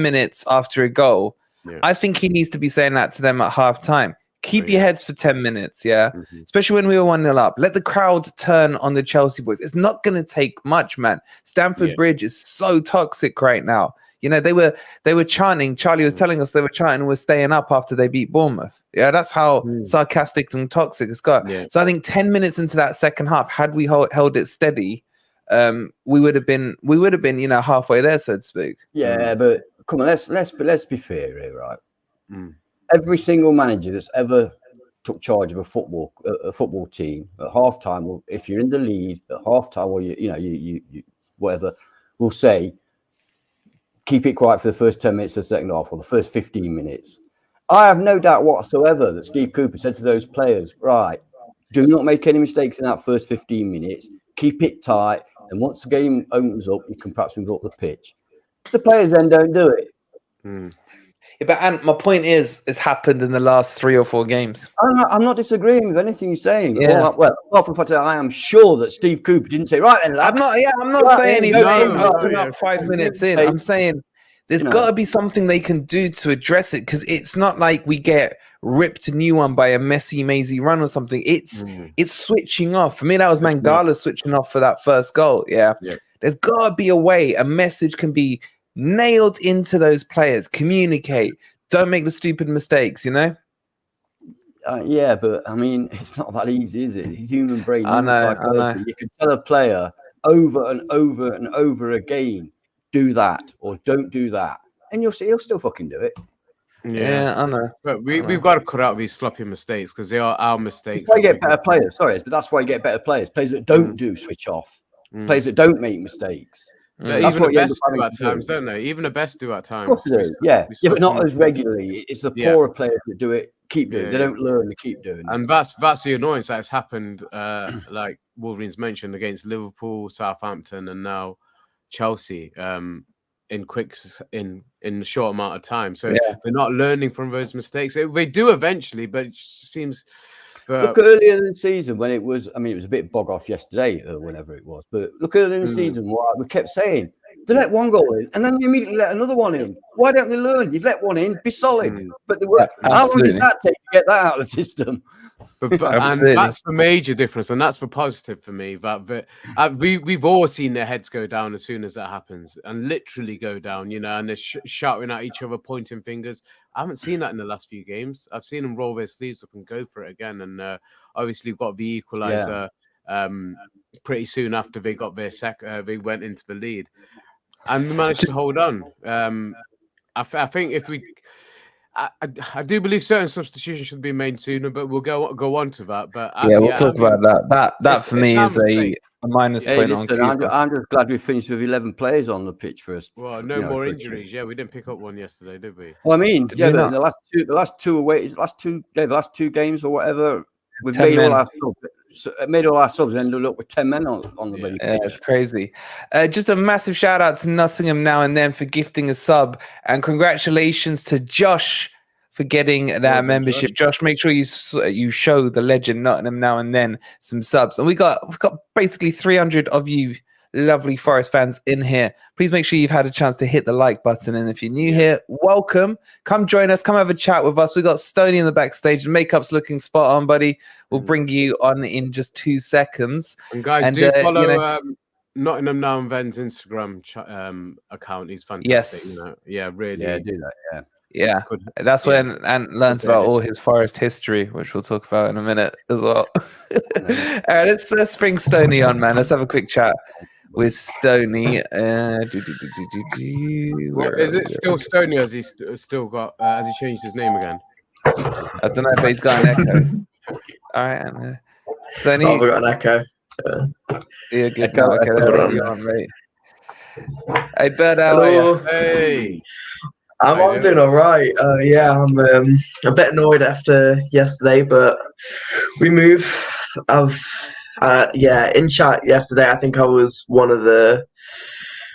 minutes after a goal. Yeah. I think he needs to be saying that to them at half time. Keep your heads for 10 minutes, especially when we were 1-0 up. Let the crowd turn on the Chelsea boys. It's not going to take much, man. Stamford Bridge is so toxic right now. You know, they were chanting. Charlie was telling us they were chanting, we're staying up after they beat Bournemouth. Yeah, that's how sarcastic and toxic it's got. Yeah. So I think 10 minutes into that second half, had we held it steady, we would have been, you know, halfway there, so to speak. Yeah, but come on, let's be fair here, right? Every single manager that's ever took charge of a football team at halftime, or if you're in the lead at halftime, or you whatever, will say, keep it quiet for the first 10 minutes of the second half or the first 15 minutes. I have no doubt whatsoever that Steve Cooper said to those players, right, do not make any mistakes in that first 15 minutes, keep it tight, and once the game opens up, you can perhaps move up the pitch. The players then don't do it. Yeah, but Ant, my point is, it's happened in the last 3 or 4 games. I'm not disagreeing with anything you're saying. Yeah. Well, apart from the fact that I am sure that Steve Cooper didn't say, right then, lads. I'm not saying he's up 5 minutes in. I'm saying there's got to be something they can do to address it, because it's not like we get ripped a new one by a messy, mazy run or something. It's switching off. For me, that was Mangala switching off for that first goal. Yeah. There's got to be a way, a message can be nailed into those players. Communicate. Don't make the stupid mistakes, you know? Yeah, but I mean, it's not that easy, is it? Human brain. I know. You can tell a player over and over and over again, do that or don't do that, and you'll see he'll still fucking do it. Yeah, I know. But we've got to cut out these sloppy mistakes, because they are our mistakes. That's why you get better players. Sorry, but that's why you get better players. Players that don't do switch off. Players that don't make mistakes. But even the best do at times, don't they? Even the best do at times. Of course they do. Yeah, but not as regularly. It's the poorer players that do it, keep doing it. They don't learn, they keep doing it. And that's the annoyance that's happened, like Wolverines mentioned, against Liverpool, Southampton, and now Chelsea, in a short amount of time. So they're not learning from those mistakes. They do eventually, but it seems. Look earlier in the season when it was, I mean, it was a bit bog off yesterday or whenever it was, but look earlier in the season, what we kept saying, they let one goal in and then they immediately let another one in. Why don't they learn? You've let one in, be solid. But they were, how long did that take to get that out of the system? And that's the major difference, and that's the positive for me. That we've all seen their heads go down as soon as that happens, and literally go down, you know, and they're shouting at each other, pointing fingers. I haven't seen that in the last few games. I've seen them roll their sleeves up and go for it again. And obviously, we've got the equaliser pretty soon after they got their they went into the lead, and we managed to hold on. I think if we. I do believe certain substitutions should be made sooner, but we'll go on to that. But we'll talk about that. That for me is a minus point on Cooper. I'm just glad we finished with 11 players on the pitch first. Well, no more injuries. Yeah, we didn't pick up one yesterday, did we? Well, I mean, the last two games or whatever, we've made all our subs and ended up with 10 men on the ready pitch. Yeah, it's crazy. Just a massive shout out to Nottingham Now and Then for gifting a sub, and congratulations to Josh for getting that membership. Josh, make sure you show the legend Nottingham now and then some subs. And we've got basically 300 of you lovely Forest fans in here. Please make sure you've had a chance to hit the like button. And if you're new here, welcome. Come join us. Come have a chat with us. We got Stoney in the backstage. Makeup's looking spot on, buddy. We'll bring you on in just 2 seconds. And guys, do follow Nottingham Now and Ven's Instagram account. He's fantastic. Yes. Yeah, really. Yeah, do that. Yeah. That's when Ant learns about all his Forest history, which we'll talk about in a minute as well. All right, let's bring Stoney on, man. Let's have a quick chat with Stoney. Is it still Stoney? Has he still got? Has he changed his name again? I don't know, but he's got an echo. All right, Stoney. Oh, we got an echo. Yeah, good. No, okay, that's what you're on, mate. Hey, Bird, how are you? Hey. I'm doing all right. Yeah, I'm a bit annoyed after yesterday, but we move. In chat yesterday, I think I was one of the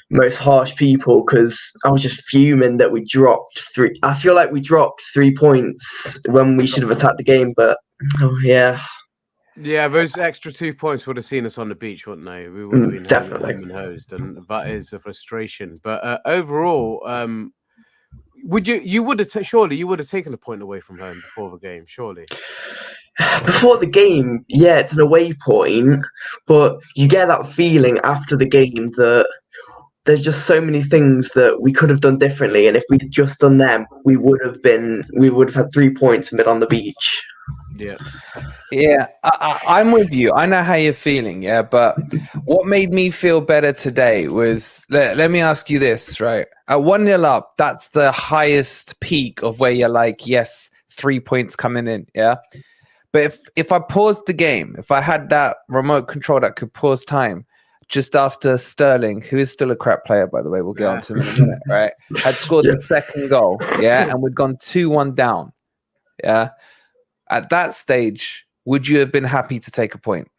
most harsh people because I was just fuming that we dropped 3. I feel like we dropped 3 points when we should have attacked the game, but yeah, those extra 2 points would have seen us on the beach, wouldn't they? We would have been definitely hosed, and that is a frustration. But overall, you would have taken a point away from home before the game, surely. Before the game, yeah, it's an away point, but you get that feeling after the game that there's just so many things that we could have done differently, and if we'd just done them, we would have had 3 points and been on the beach. Yeah, I'm with you. I know how you're feeling, yeah, but what made me feel better today was, let me ask you this, right? At 1-0 up, that's the highest peak of where you're like, yes, 3 points coming in, yeah? But if I paused the game, if I had that remote control that could pause time, just after Sterling, who is still a crap player, by the way, we'll get on to him in a minute, right? Had scored the second goal, yeah, and we'd gone 2-1 down, yeah? At that stage, would you have been happy to take a point?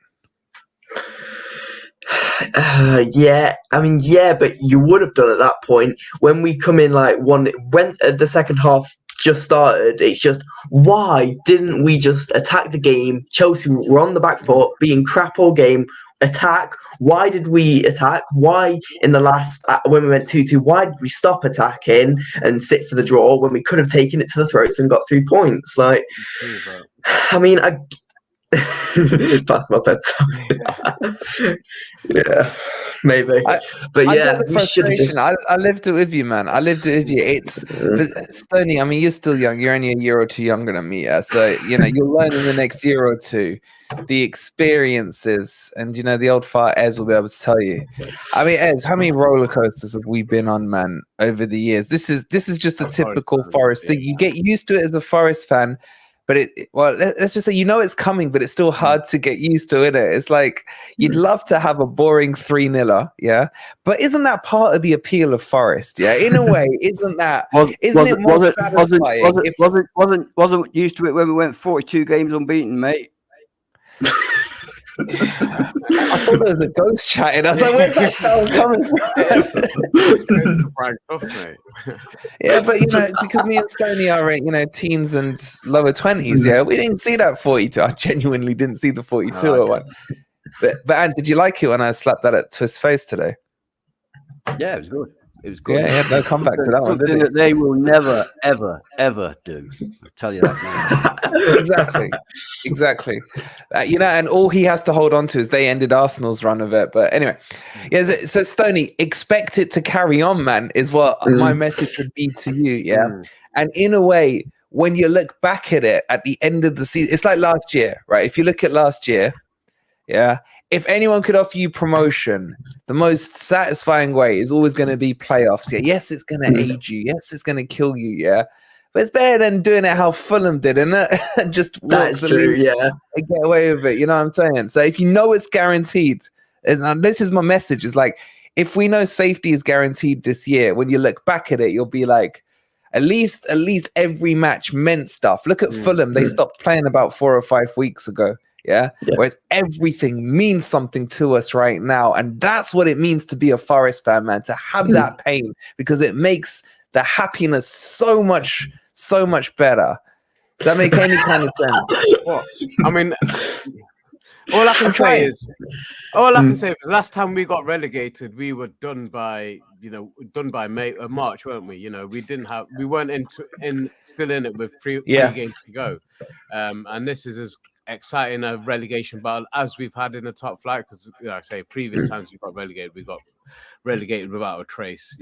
Yeah, I mean, yeah, but you would have done at that point when we come in when the second half just started. It's just, why didn't we just attack the game? Chelsea were on the back foot, being crap all game. Attack. Why did we attack? Why in the last when we went 2-2? Why did we stop attacking and sit for the draw when we could have taken it to the throats and got 3 points? Like, I mean, past my bedtime. Yeah, maybe. But yeah, the frustration. I lived it with you, man. I lived it with you. It's Stoney. I mean, you're still young. You're only a year or two younger than me. Yeah? So you'll learn in the next year or two the experiences, and the old fart Ez will be able to tell you. I mean, Ez, how many roller coasters have we been on, man, over the years? This is just a typical Forest thing. You get used to it as a Forest fan. But let's just say it's coming, but it's still hard to get used to, isn't it? It's like you'd love to have a boring 3-0, yeah. But isn't that part of the appeal of Forest? Yeah, in a way, isn't it more satisfying? Wasn't used to it when we went 42 games unbeaten, mate. I thought there was a ghost chatting. I was like, where's that sound coming from? Yeah, but because me and Stoney are teens and lower 20s, yeah, we didn't see that 42. I genuinely didn't see the 42 or one. But Ant, did you like it when I slapped that to his face today? Yeah, it was good. It was good. Yeah, no comeback to that one. Something that they will never, ever, ever do. I'll tell you that now. Exactly. And all he has to hold on to is they ended Arsenal's run of it. But anyway, yeah. So Stoney, expect it to carry on, man, is what my message would be to you. Yeah. And in a way, when you look back at it at the end of the season, it's like last year, right? If you look at last year, yeah, if anyone could offer you promotion, the most satisfying way is always going to be playoffs. Yeah, yes, it's going to age you. Yes, it's going to kill you. Yeah, but it's better than doing it how Fulham did, isn't it? Just walk the league and get away with it. You know what I'm saying? So if you know it's guaranteed, and this is my message, is like, if we know safety is guaranteed this year, when you look back at it, you'll be like, at least every match meant stuff. Look at Fulham. They stopped playing about 4 or 5 weeks ago. Yeah? Whereas everything means something to us right now. And that's what it means to be a Forest fan, man, to have that pain, because it makes the happiness so much so much better. Does that make any kind of sense? What? I mean, all I can say is last time we got relegated, we were done by March, weren't we? We weren't still in it with three games to go. And this is as exciting a relegation battle as we've had in the top flight, because I say previous times we got relegated without a trace,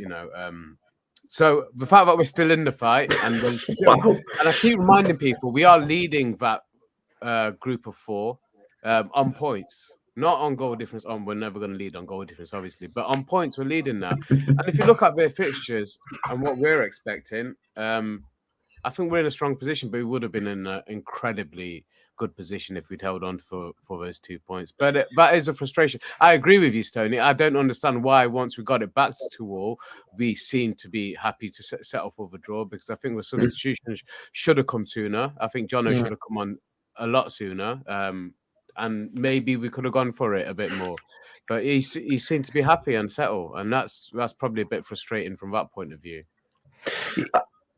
So the fact that we're still in the fight and I keep reminding people we are leading that group of 4 on points, not on goal difference. We're never going to lead on goal difference, obviously, but on points we're leading now. And if you look at their fixtures and what we're expecting, I think we're in a strong position, but we would have been in an incredibly good position if we'd held on for those 2 points. But that is a frustration. I agree with you, Stoney. I don't understand why once we got it back to 2-2, we seem to be happy to settle for the draw, because I think the substitutions should have come sooner. I think Jono should have come on a lot sooner, and maybe we could have gone for it a bit more. But he seemed to be happy and settled, and that's probably a bit frustrating from that point of view.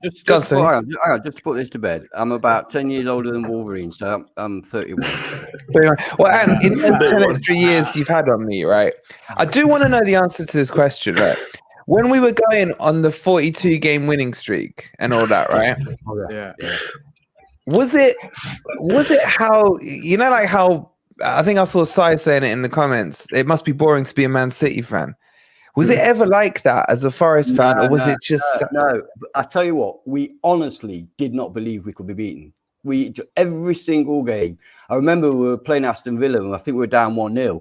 Just to put this to bed, I'm about 10 years older than Wolverine, so I'm 31. Well, and in those 10 extra years you've had on me, right? I do want to know the answer to this question, right? When we were going on the 42-game winning streak and all that, right? Yeah. Was it how, like how, I think I saw Sai saying it in the comments, it must be boring to be a Man City fan. Was it ever like that as a Forest fan, or was it just... No, I tell you what, we honestly did not believe we could be beaten. Every single game. I remember we were playing Aston Villa, and I think we were down 1-0.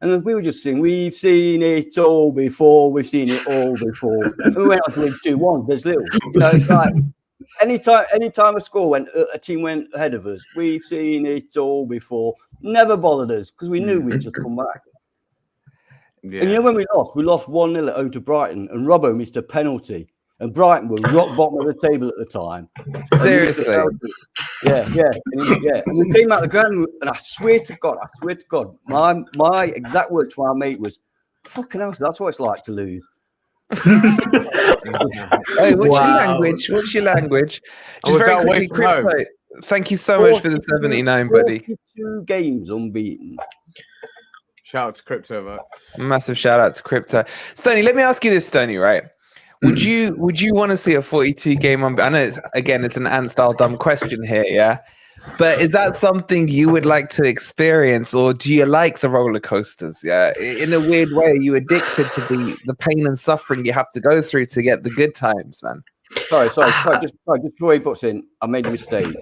And we were just saying, we've seen it all before, we've seen it all before. And we went on to win 2-1, there's little. It's like, anytime a team went ahead of us, we've seen it all before. Never bothered us, because we knew we'd just come back. Yeah. And when we lost 1-0 at home to Brighton, and Robbo missed a penalty, and Brighton were rock bottom of the table at the time. Seriously? Yeah. And we came out of the ground, and I swear to God, my exact words to my mate was, "Fucking hell, that's what it's like to lose." Hey, what's your language? Just very quickly, Crypto, thank you so much for the 79, buddy. 42 games unbeaten. Shout out to Crypto, mate. Massive shout out to Crypto. Stoney, let me ask you this, Stoney, right? Would you want to see a 42 game I know it's an Ant style dumb question here, yeah? But is that something you would like to experience, or do you like the roller coasters? Yeah, in a weird way, are you addicted to the pain and suffering you have to go through to get the good times, man? Sorry. Just before he puts in, I made a mistake.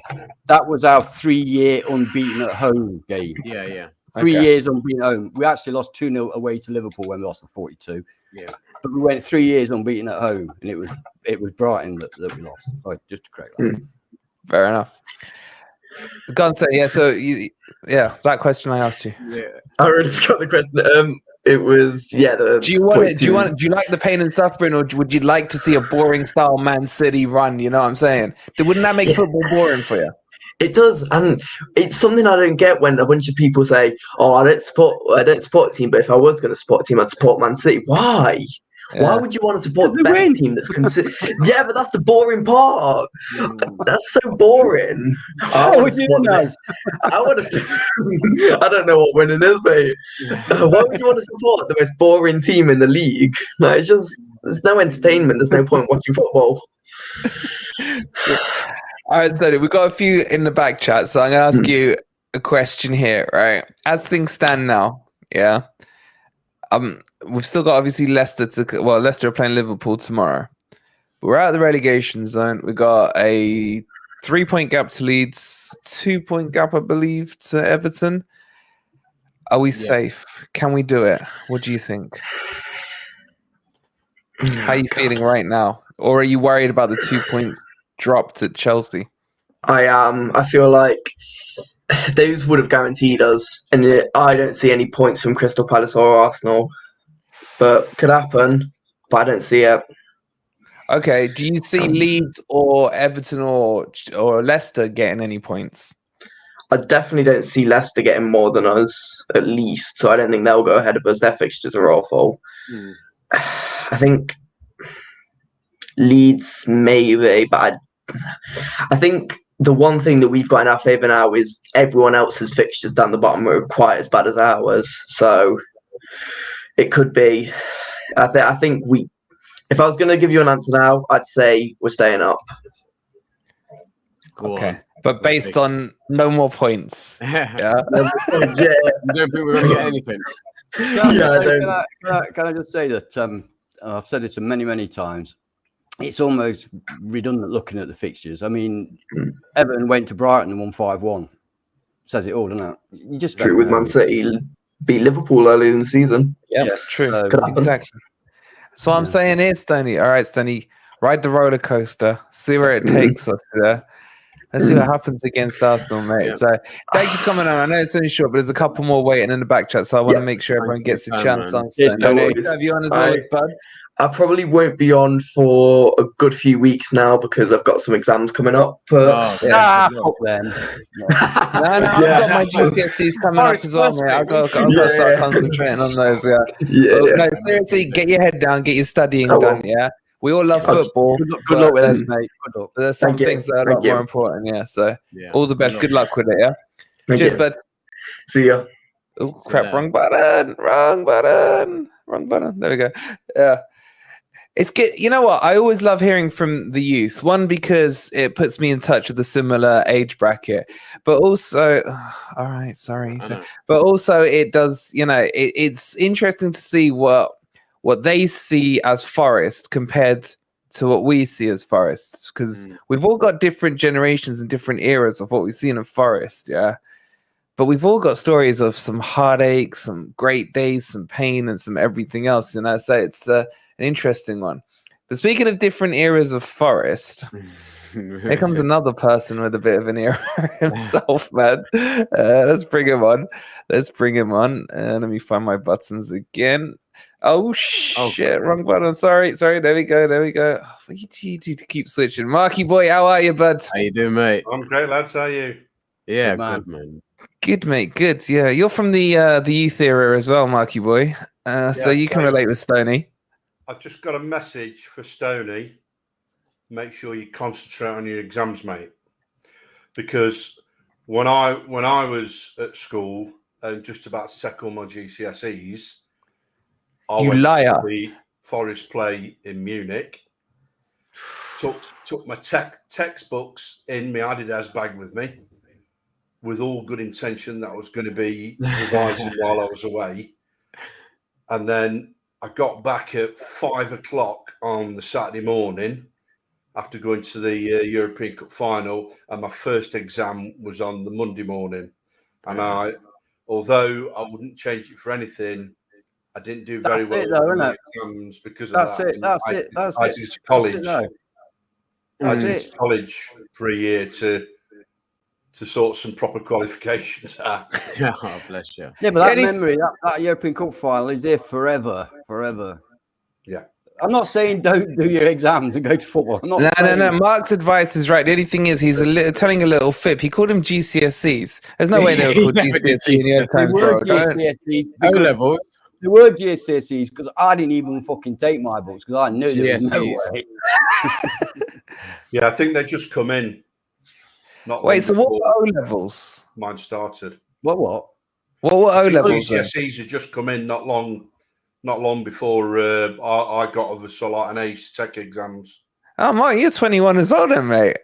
That was our 3-year unbeaten at home game. Yeah. 3 years unbeaten at home. We actually lost 2-0 away to Liverpool when we lost the 42. Yeah. But we went 3 years unbeaten at home, and it was Brighton that we lost. Sorry, just to correct that. Fair enough. Gunsay, yeah. So that question I asked you. Yeah, I already forgot the question. It was Do you like the pain and suffering, or would you like to see a boring style Man City run? You know what I'm saying? Wouldn't that make football boring for you? It does, and it's something I don't get when a bunch of people say, "Oh, I don't support a team, but if I was going to support a team, I'd support Man City." Why? Yeah. Why would you want to support the best team that's considered? Yeah, but that's the boring part. That's so boring. I want to. I don't know what winning is, mate. Why would you want to support the most boring team in the league? Like, it's just there's no entertainment. There's no point watching football. All right, so we've got a few in the back chat, so I'm going to ask you a question here, right? As things stand now, yeah. We've still got obviously Leicester Leicester are playing Liverpool tomorrow. But we're out of the relegation zone. We got a 3-point gap to Leeds, 2-point gap, I believe, to Everton. Are we safe? Can we do it? What do you think? How are you feeling right now? Or are you worried about the 2 points dropped at Chelsea? I am. I feel like those would have guaranteed us, and I don't see any points from Crystal Palace or Arsenal, but could happen, but I don't see it. Okay, do you see Leeds or Everton or Leicester getting any points? I definitely don't see Leicester getting more than us, at least, so I don't think they'll go ahead of us. Their fixtures are awful. I think Leeds maybe, but I think the one thing that we've got in our favour now is everyone else's fixtures down the bottom are quite as bad as ours. So it could be. I think we. If I was going to give you an answer now, I'd say we're staying up. Go Okay, on. but based on no more points. Yeah. Yeah. Yeah. You don't think we're going to get anything? Can I just say that I've said this many, many times. It's almost redundant looking at the fixtures. I mean, Everton went to Brighton and won 5-1. Says it all, doesn't it? You just True don't with know. Man City beat Liverpool early in the season. Yeah, Yeah, true. so- Could happen. Exactly. So I'm saying here, Stoney. All right, Stoney, ride the roller coaster, see where it takes us. Yeah. Let's see what happens against Arsenal, mate. Yeah. So thank you for coming on. I know it's only short, but there's a couple more waiting in the back chat, so I want to Yeah. make sure everyone Thank you gets a for your chance time, on man. Yes, Stoney. no Okay, worries. have you on as well as Bud? I probably won't be on for a good few weeks now because I've got some exams coming up. But Oh, Yeah. Fuck them. No, I've got my GCSEs coming up Forest as well, first, mate. I've mate. got to Yeah. start concentrating on those. Yeah. yeah, Well, no, seriously, get your head down, get your studying I will. done. Yeah. We all love I'll- football. Good but luck with there's- this, mate. Good luck. There's some Thank you. things that are a Thank lot you. more important. Yeah. So Yeah. all the best. Good luck with it. Yeah. Thank Cheers, you. bud. See ya. Oh crap! later. Wrong button. Wrong button. Wrong button. There we go. Yeah. It's good. You know what? I always love hearing from the youth. One, because it puts me in touch with a similar age bracket, but also, all right, sorry. I know. But also, it does. You know, it's interesting to see what they see as Forest compared to what we see as Forest, because we've all got different generations and different eras of what we've seen in Forest. Yeah. But we've all got stories of some heartache, some great days, some pain, and some everything else. You know, so it's an interesting one. But speaking of different eras of Forest, here comes another person with a bit of an era himself, man. Let's bring him on. Let me find my buttons again. Oh shit! Wrong button. Sorry. There we go. Oh, you need to keep switching. Marky boy, how are you, bud? How you doing, mate? I'm great, lads. How are you? Yeah, Good man. good, man. Good, mate. Good. Yeah, you're from the youth era as well, Marky boy. So you can so- relate with Stoney. I've just got a message for Stoney. Make sure you concentrate on your exams, mate. Because when I was at school and just about to settle my GCSEs, I You went liar. to the Forest play in Munich. Took my textbooks in my Adidas bag with me, with all good intention that I was going to be revising while I was away. And then I got back at 5 o'clock on the Saturday morning after going to the European Cup final, and my first exam was on the Monday morning. And although I wouldn't change it for anything, I didn't do very That's it well though, in my innit? exams because of That's that. it. That's it. That's I it. did college. No. I That's did it. college for a year to sort some proper qualifications out. Oh, bless you. Yeah, but that memory, that European Cup final is there forever. Yeah. I'm not saying don't do your exams and go to football. I'm not saying No. Mark's advice is right. The only thing is, he's telling a little fib. He called him GCSEs. There's no way they were called Never did GCSE in your They time, were bro. GCSEs O because levels. they were GCSEs because I didn't even fucking take my books because I knew there was no GCSEs. way. Yeah, I think they just come in. Not Wait, long so what before were O levels? mine started. What? What were O levels? then? GCSEs had just come in not long before I got over like an age to take exams. Oh, Mark, you're 21 as well, then, mate.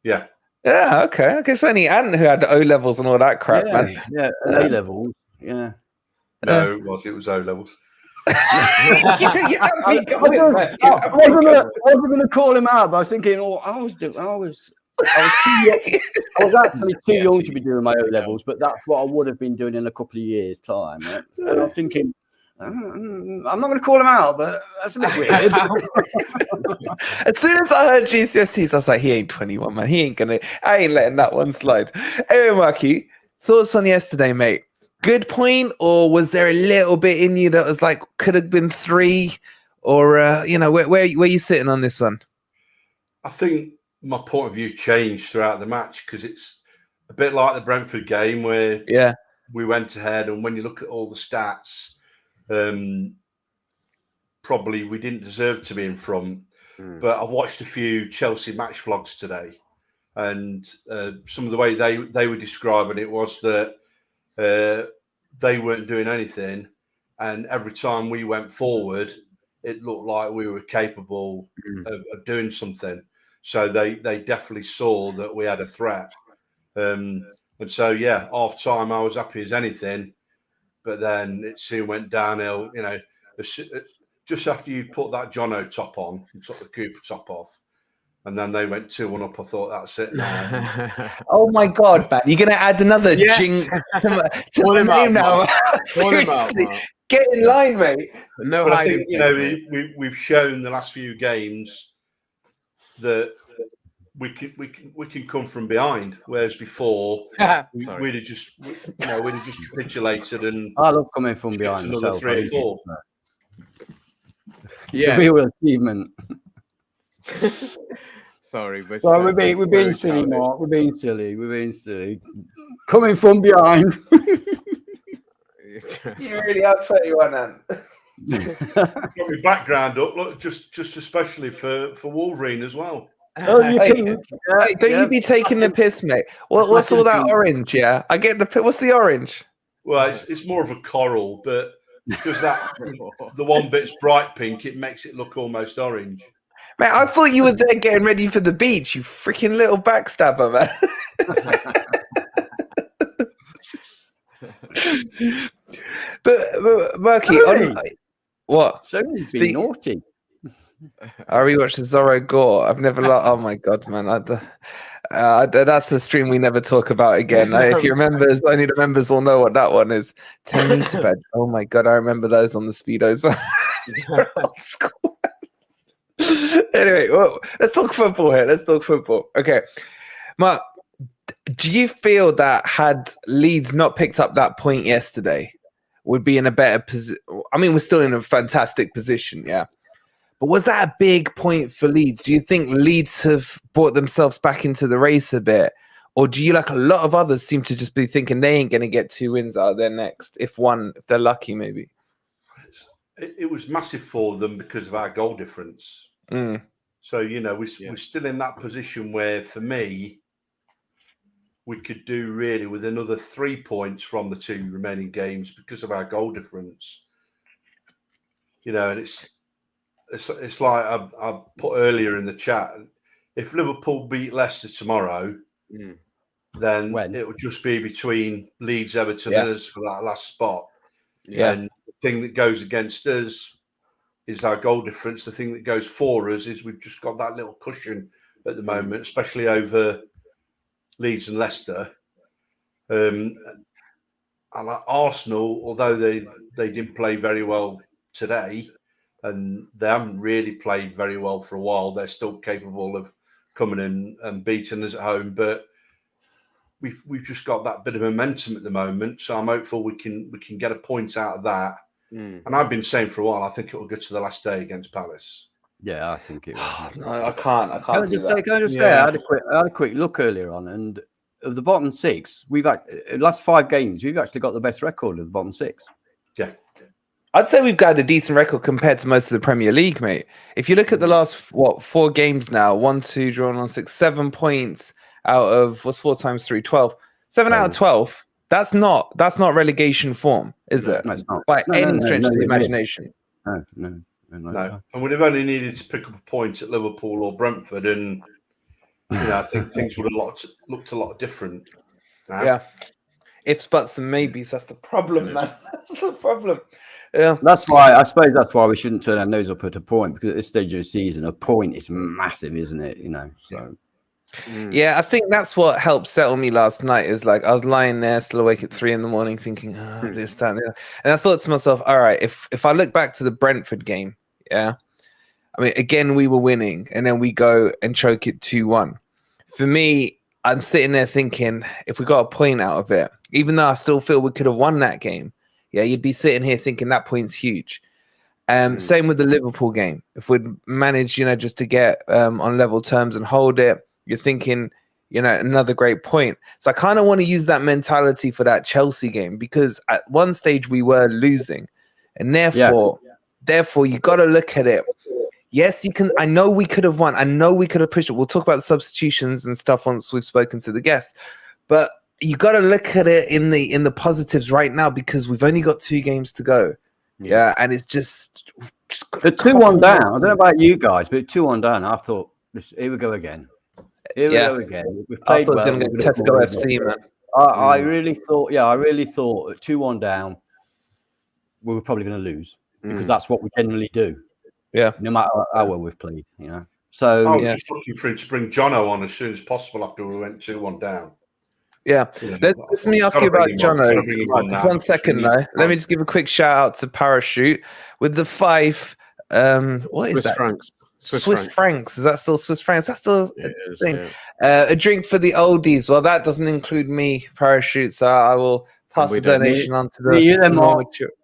Yeah. Yeah, okay. I guess only Ant who had O levels and all that crap, man. Yeah, and A levels. Yeah. No, it was O levels. I wasn't going to call him out, but I was thinking, I was actually too young to be doing my O levels, but that's what I would have been doing in a couple of years' time. Right? And I'm thinking, I'm not going to call him out, but that's a bit weird. As soon as I heard GCSEs, I was like, he ain't 21, man. I ain't letting that one slide. Anyway, Marky, thoughts on yesterday, mate? Good point, or was there a little bit in you that was like, could have been 3, or where you sitting on this one? I think my point of view changed throughout the match because it's a bit like the Brentford game where we went ahead, and when you look at all the stats, probably we didn't deserve to be in front. But I've watched a few Chelsea match vlogs today, and some of the way they were describing it was that they weren't doing anything, and every time we went forward, it looked like we were capable of doing something. So they definitely saw that we had a threat. And so, yeah, half time, I was happy as anything. But then it soon went downhill, you know, just after you put that Jono top on, you took the Cooper top off. And then they went 2-1 up. I thought, that's it now. Oh my God, man. You're going to add another jinx to my name now. Seriously. Get in line, mate. No, but I think, you know, we've shown the last few games that we can come from behind, whereas before we'd have just capitulated and I love coming from behind another myself. 3 or 4. It's a real achievement. Sorry, but we're being silly, Mark. We're being silly. Coming from behind. You really are 21, man. Got my background up, look, just especially for Wolverine as well. Oh, don't you be taking the piss, mate? What's all that orange? Yeah, I get the. What's the orange? Well, it's more of a coral, but because the one bit's bright pink, it makes it look almost orange. Man, I thought you were there getting ready for the beach. You freaking little backstabber, man. but Murky, what? So he's been naughty. I rewatched the Zorro Gore. I've never. Oh my God, man! That's the stream we never talk about again. If you remember, only the members will know what that one is. 10 meter bed. Oh my God, I remember those on the speedos. Anyway, well, let's talk football here. Okay, Mark, do you feel that had Leeds not picked up that point yesterday, would be in a better position? I mean, we're still in a fantastic position, yeah. But was that a big point for Leeds? Do you think Leeds have brought themselves back into the race a bit? Or do you, like a lot of others, seem to just be thinking they ain't going to get 2 wins out of their next, if they're lucky, maybe? It was massive for them because of our goal difference. So, you know, we're still in that position where, for me, we could do really with another 3 points from the 2 remaining games because of our goal difference. You know, and it's like I put earlier in the chat, if Liverpool beat Leicester tomorrow, then it would just be between Leeds, Everton and us for that last spot. And the thing that goes against us is our goal difference. The thing that goes for us is we've just got that little cushion at the moment, especially over Leeds and Leicester. And like Arsenal, although they didn't play very well today, and they haven't really played very well for a while, they're still capable of coming in and beating us at home. But we've just got that bit of momentum at the moment, so I'm hopeful we can get a point out of that. And I've been saying for a while, I think it will go to the last day against Palace. Yeah, I think it will. No, I can't. Can I just say, I had a quick look earlier on, and of the bottom 6, we've last 5 games, we've actually got the best record of the bottom 6. Yeah. I'd say we've got a decent record compared to most of the Premier League, mate. If you look at the last 4 games now, 1-2 drawn on 6, 7 points out of what's 4 times 3, 12. 7 out of 12. That's not relegation form, is it? No, it's not. By any stretch of the imagination. No. And we'd have only needed to pick up a point at Liverpool or Brentford, and you know, I think things would have looked a lot different. Now. Yeah. Ifs, buts, and maybes. That's the problem, man. That's the problem. Yeah. I suppose that's why we shouldn't turn our nose up at a point, because at this stage of the season, a point is massive, isn't it? You know, so. Yeah, I think that's what helped settle me last night. Is like I was lying there, still awake at 3 a.m, thinking, this, that, and the other. And I thought to myself, all right, if I look back to the Brentford game, I mean, again, we were winning, and then we go and choke it 2-1. For me, I'm sitting there thinking, if we got a point out of it, even though I still feel we could have won that game, you'd be sitting here thinking that point's huge. Same with the Liverpool game. If we'd managed, just to get on level terms and hold it, you're thinking, another great point. So I kind of want to use that mentality for that Chelsea game, because at one stage we were losing, and therefore you got to look at it. Yes, you can. I know we could have won. I know we could have pushed it. We'll talk about the substitutions and stuff once we've spoken to the guests. But you got to look at it in the positives right now because we've only got 2 games to go. Yeah, and it's just the 2-1 down. I don't know about you guys, but 2-1 down. I thought, here we go again. Here we go again. We've played well. Going to get Tesco FC, man. I really thought, at 2-1 down, we were probably going to lose because that's what we generally do. Yeah, no matter how well we've played, So I was just looking for him to bring Jono on as soon as possible after we went 2-1 down. Yeah, let me ask you about Jono. 1 second, though. Let me just give a quick shout out to Parachute with the 5. What is Swiss that? Francs. Swiss francs. Is that still Swiss francs? That's still a thing. Yeah. A drink for the oldies. Well, that doesn't include me, Parachute. So I will pass the donation on to the.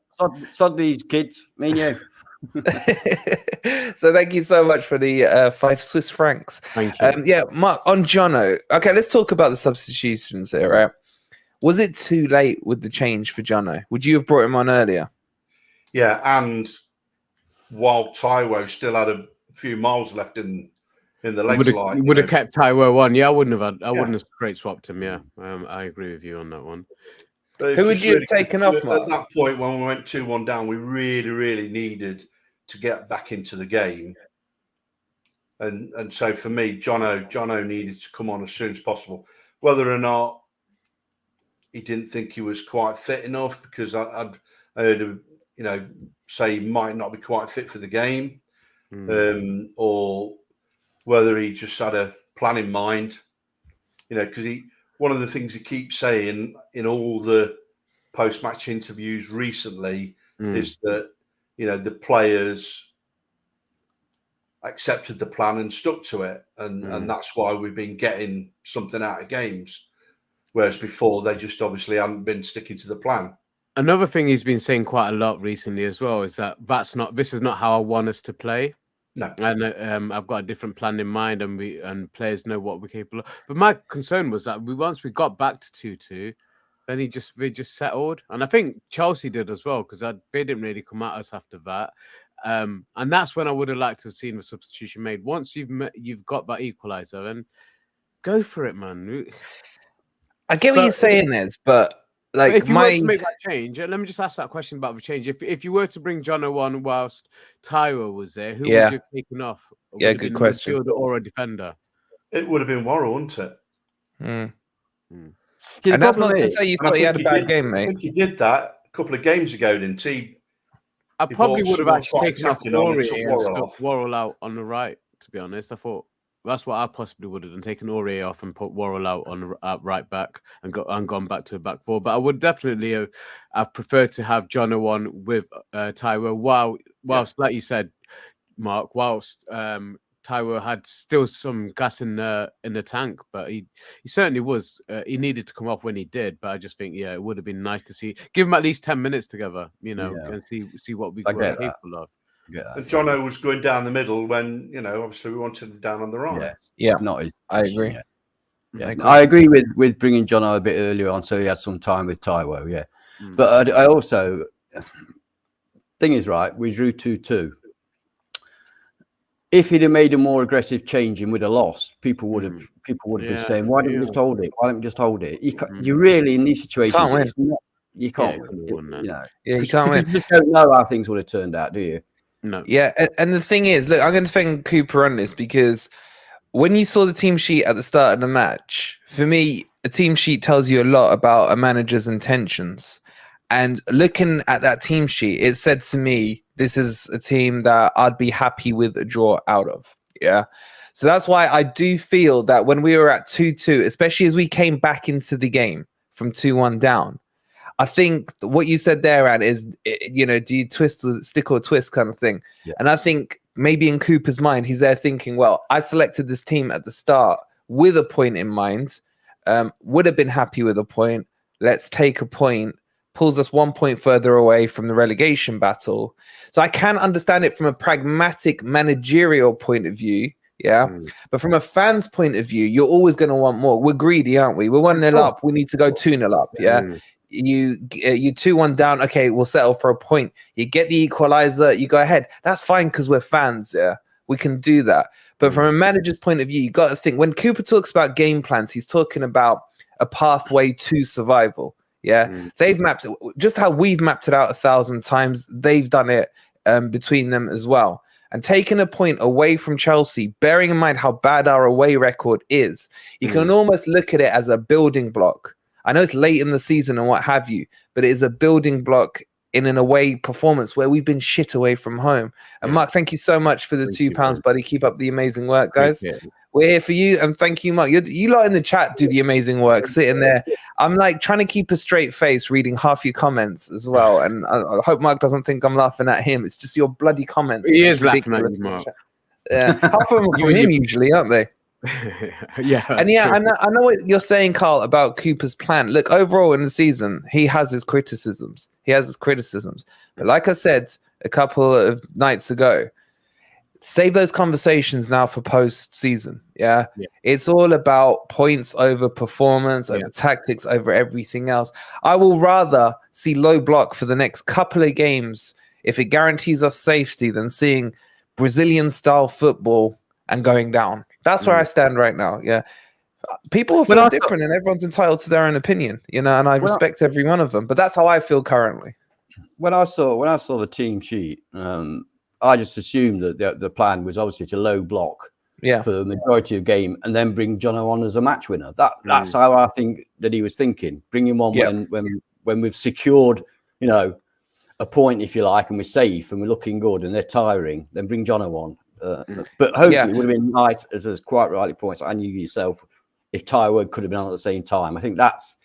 Sod these kids, me and you. So thank you so much for the 5 Swiss francs. Thank you. Yeah, Mark, on Jono. Okay, let's talk about the substitutions here, right? Was it too late with the change for Jono? Would you have brought him on earlier? Yeah, and while Taiwo still had a few miles left in the legs, would have kept Taiwo on. Yeah, I wouldn't have straight swapped him. Yeah, I agree with you on that one. Who would you have taken off, Mark? At that point, when we went 2-1 down, we really, really needed to get back into the game. And so for me, Jono needed to come on as soon as possible. Whether or not he didn't think he was quite fit enough, because I heard him, say he might not be quite fit for the game, or whether he just had a plan in mind, because one of the things he keeps saying in all the post-match interviews recently is that, the players accepted the plan and stuck to it. And that's why we've been getting something out of games. Whereas before, they just obviously hadn't been sticking to the plan. Another thing he's been saying quite a lot recently as well is that this is not how I want us to play. No, and I've got a different plan in mind, and players know what we're capable of. But my concern was that once we got back to 2-2, then we just settled, and I think Chelsea did as well, because they didn't really come at us after that. And that's when I would have liked to have seen the substitution made. Once you've got that equaliser, then go for it, man. I get what you're saying, Nez, but like, if you were to make that change, let me just ask that question about the change. If you were to bring Jono on whilst Taiwo was there, who would you have taken off? Yeah, good question. Midfielder or a defender? It would have been Worrell, wouldn't it? And that's not to say you thought he had a bad game, mate. I think he did that a couple of games ago, didn't he? I probably would have actually taken off Aurier and stuck Worrell out on the right, to be honest. I thought that's what I possibly would have done, taken Aurier off and put Worrell out on right back and gone back to a back 4. But I would definitely have preferred to have Jono on with Taiwo, whilst, like you said, Mark, whilst Taiwo had still some gas in the tank, but he certainly was. He needed to come off when he did, but I just think, it would have been nice to give him at least 10 minutes together, and see what we were capable of. And Jono was going down the middle when, obviously we wanted him down on the right. Yeah, I agree. I agree with bringing Jono a bit earlier on, so he had some time with Taiwo. Yeah, but I also, thing is, right, we drew 2-2. If he'd have made a more aggressive change and we'd have lost, people would have been saying, "Why didn't we just hold it? Why don't we just hold it?" You really, in these situations, you can't win. You can't win. You don't know how things would have turned out, do you? No. Yeah, and the thing is, look, I'm going to thank Cooper on this, because when you saw the team sheet at the start of the match, for me, a team sheet tells you a lot about a manager's intentions. And looking at that team sheet, it said to me, this is a team that I'd be happy with a draw out of. Yeah. So that's why I do feel that when we were at 2-2, especially as we came back into the game from 2-1 down, I think what you said there, Ad, is, do you stick or twist kind of thing? Yeah. And I think maybe in Cooper's mind, he's there thinking, well, I selected this team at the start with a point in mind, would have been happy with a point. Let's take a point, pulls us 1 point further away from the relegation battle. So I can understand it from a pragmatic managerial point of view. Yeah. But from a fan's point of view, you're always going to want more. We're greedy, aren't we? We're 1-0 up. We need to go 2-0 up. Yeah. You 2-1 down. Okay, we'll settle for a point. You get the equalizer. You go ahead. That's fine because we're fans. Yeah. we can do that. But from a manager's point of view, you got to think when Cooper talks about game plans, he's talking about a pathway to survival. Yeah, they've mapped it just how we've mapped it out 1,000 times. They've done it between them as well. And taking a point away from Chelsea, bearing in mind how bad our away record is, you can almost look at it as a building block. I know it's late in the season and what have you, but it is a building block in an away performance where we've been shit away from home. And Mark, thank you so much for the £2, buddy. Keep up the amazing work, guys. We're here for you, and thank you, Mark. You lot in the chat do the amazing work, sitting there. I'm like trying to keep a straight face, reading half your comments as well, and I hope Mark doesn't think I'm laughing at him. It's just your bloody comments. He is laughing at you, Mark. Yeah, half of them are from him usually, aren't they? Yeah, and yeah, I know what you're saying, Carl, about Cooper's plan. Look, overall in the season, he has his criticisms. But like I said a couple of nights ago, save those conversations now for post-season. Yeah? It's all about points over performance, over tactics, over everything else. I will rather see low block for the next couple of games if it guarantees us safety than seeing Brazilian-style football and going down. That's where I stand right now. Yeah. People feel different, and everyone's entitled to their own opinion, and I respect every one of them. But that's how I feel currently. When I saw the team sheet, I just assumed that the plan was obviously to low block for the majority of the game and then bring Jono on as a match winner. That's how I think that he was thinking. Bring him on when we've secured, a point, if you like, and we're safe and we're looking good and they're tiring, then bring Jono on. But hopefully it would have been nice, as quite rightly points out, and you yourself, if Tyward could have been on at the same time. I think that's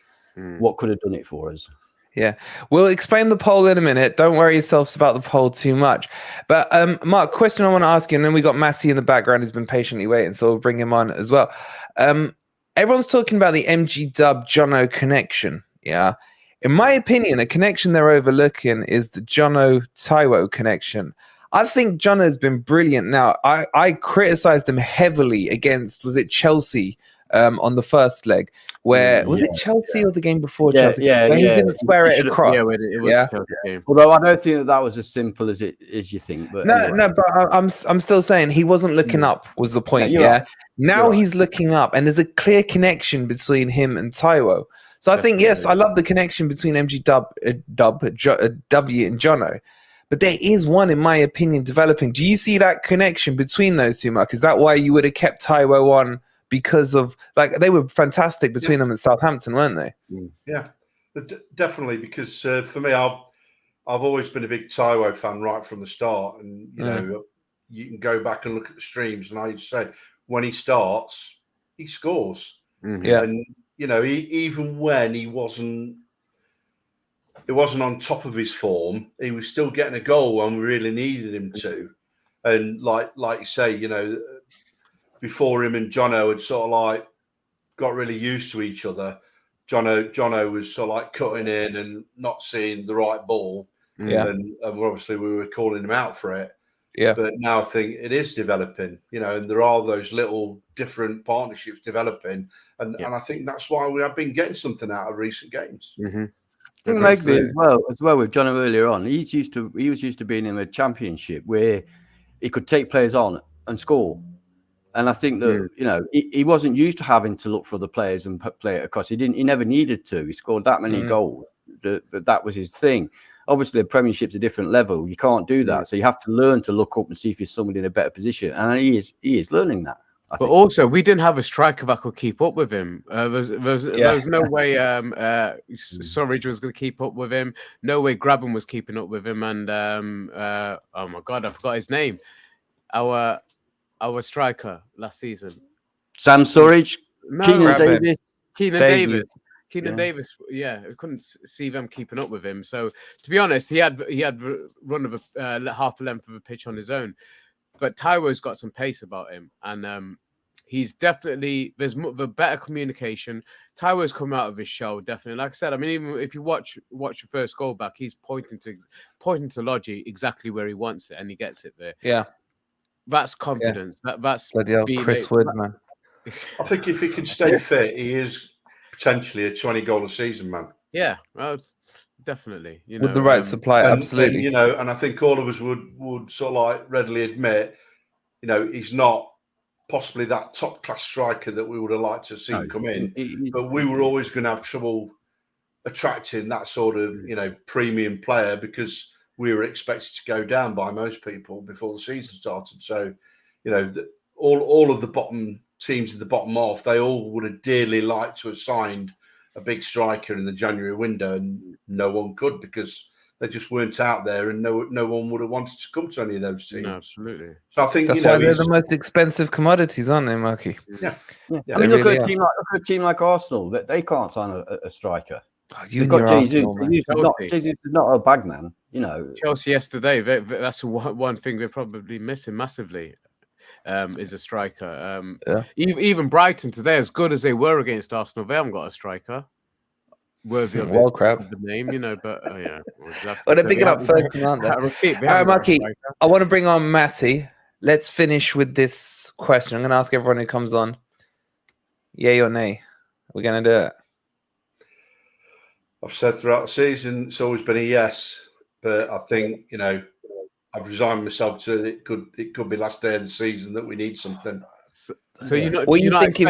what could have done it for us. Yeah, we'll explain the poll in a minute. Don't worry yourselves about the poll too much. But Mark, question I want to ask you, and then we got Massey in the background who's been patiently waiting, so we'll bring him on as well. Everyone's talking about the MG Dub Jono connection. Yeah, in my opinion, a connection they're overlooking is the Jono Taiwo connection. I think Jono has been brilliant. Now, I criticized him heavily against, was it Chelsea? On the first leg, where was it Chelsea or the game before Chelsea? Where he didn't square it across. It was Chelsea game. Although I don't think that was as simple as you think. But no, but I'm still saying he wasn't looking up. Was the point? Now he's looking up, and there's a clear connection between him and Taiwo. So I think I love the connection between MG W and Jono. But there is one, in my opinion, developing. Do you see that connection between those two, Mark? Is that why you would have kept Taiwo on? Because of they were fantastic between them at Southampton, weren't they? Yeah, definitely. Because for me, I've always been a big Taiwo fan right from the start, and you can go back and look at the streams, and I used to say when he starts, he scores. Yeah, and even when it wasn't on top of his form, he was still getting a goal when we really needed him to. And like you say, before him and Jono had sort of got really used to each other. Jono was sort of cutting in and not seeing the right ball. And obviously we were calling him out for it. Yeah. But now I think it is developing, and there are those little different partnerships developing. And I think that's why we have been getting something out of recent games. I think maybe as well with Jono earlier on, he was used to being in a championship where he could take players on and score. And I think that he wasn't used to having to look for the players and play it across. He never needed to. He scored that many goals. That was his thing. Obviously, the Premiership's a different level. You can't do that. So you have to learn to look up and see if there's somebody in a better position. And he is learning that. But also, we didn't have a striker that could keep up with him. There was no way Surridge was going to keep up with him. No way Grabban was keeping up with him. And oh my God, I forgot his name. Our striker last season, Sam Surridge, Keenan Davis. Yeah, I couldn't see them keeping up with him. So to be honest, he had run of half a length of a pitch on his own. But Taiwo's got some pace about him, and he's definitely there's the better communication. Taiwo's come out of his shell, definitely. Like I said, I mean, even if you watch the first goal back, he's pointing to Lodgy exactly where he wants it, and he gets it there. Yeah. That's confidence. That's Chris Wood, man. I think if he can stay fit, he is potentially a 20-goal a season man. Yeah, well, definitely. With the right supply, absolutely. And I think all of us would sort of readily admit he's not possibly that top class striker that we would have liked to have seen come in, but we were always going to have trouble attracting that sort of premium player because we were expected to go down by most people before the season started. So, all of the bottom teams in the bottom half, they all would have dearly liked to have signed a big striker in the January window, and no one could because they just weren't out there, and no one would have wanted to come to any of those teams. No, absolutely. So I think that's why they're the most expensive commodities, aren't they, Marky? Yeah. I mean, look at a team like Arsenal. They can't sign a striker. Oh, You've got Jesus. Jesus is not a bagman, Chelsea yesterday. That's one thing they're probably missing massively. Is a striker. Even Brighton today, as good as they were against Arsenal, they haven't got a striker worthy of the name, but exactly. Well, they're picking up first, aren't they? All right, Marky, I want to bring on Matty. Let's finish with this question. I'm going to ask everyone who comes on, yay or nay. We're going to do it. I've said throughout the season, it's always been a yes, but I think I've resigned myself to it. Could be last day of the season that we need something. So you're not. What are you thinking?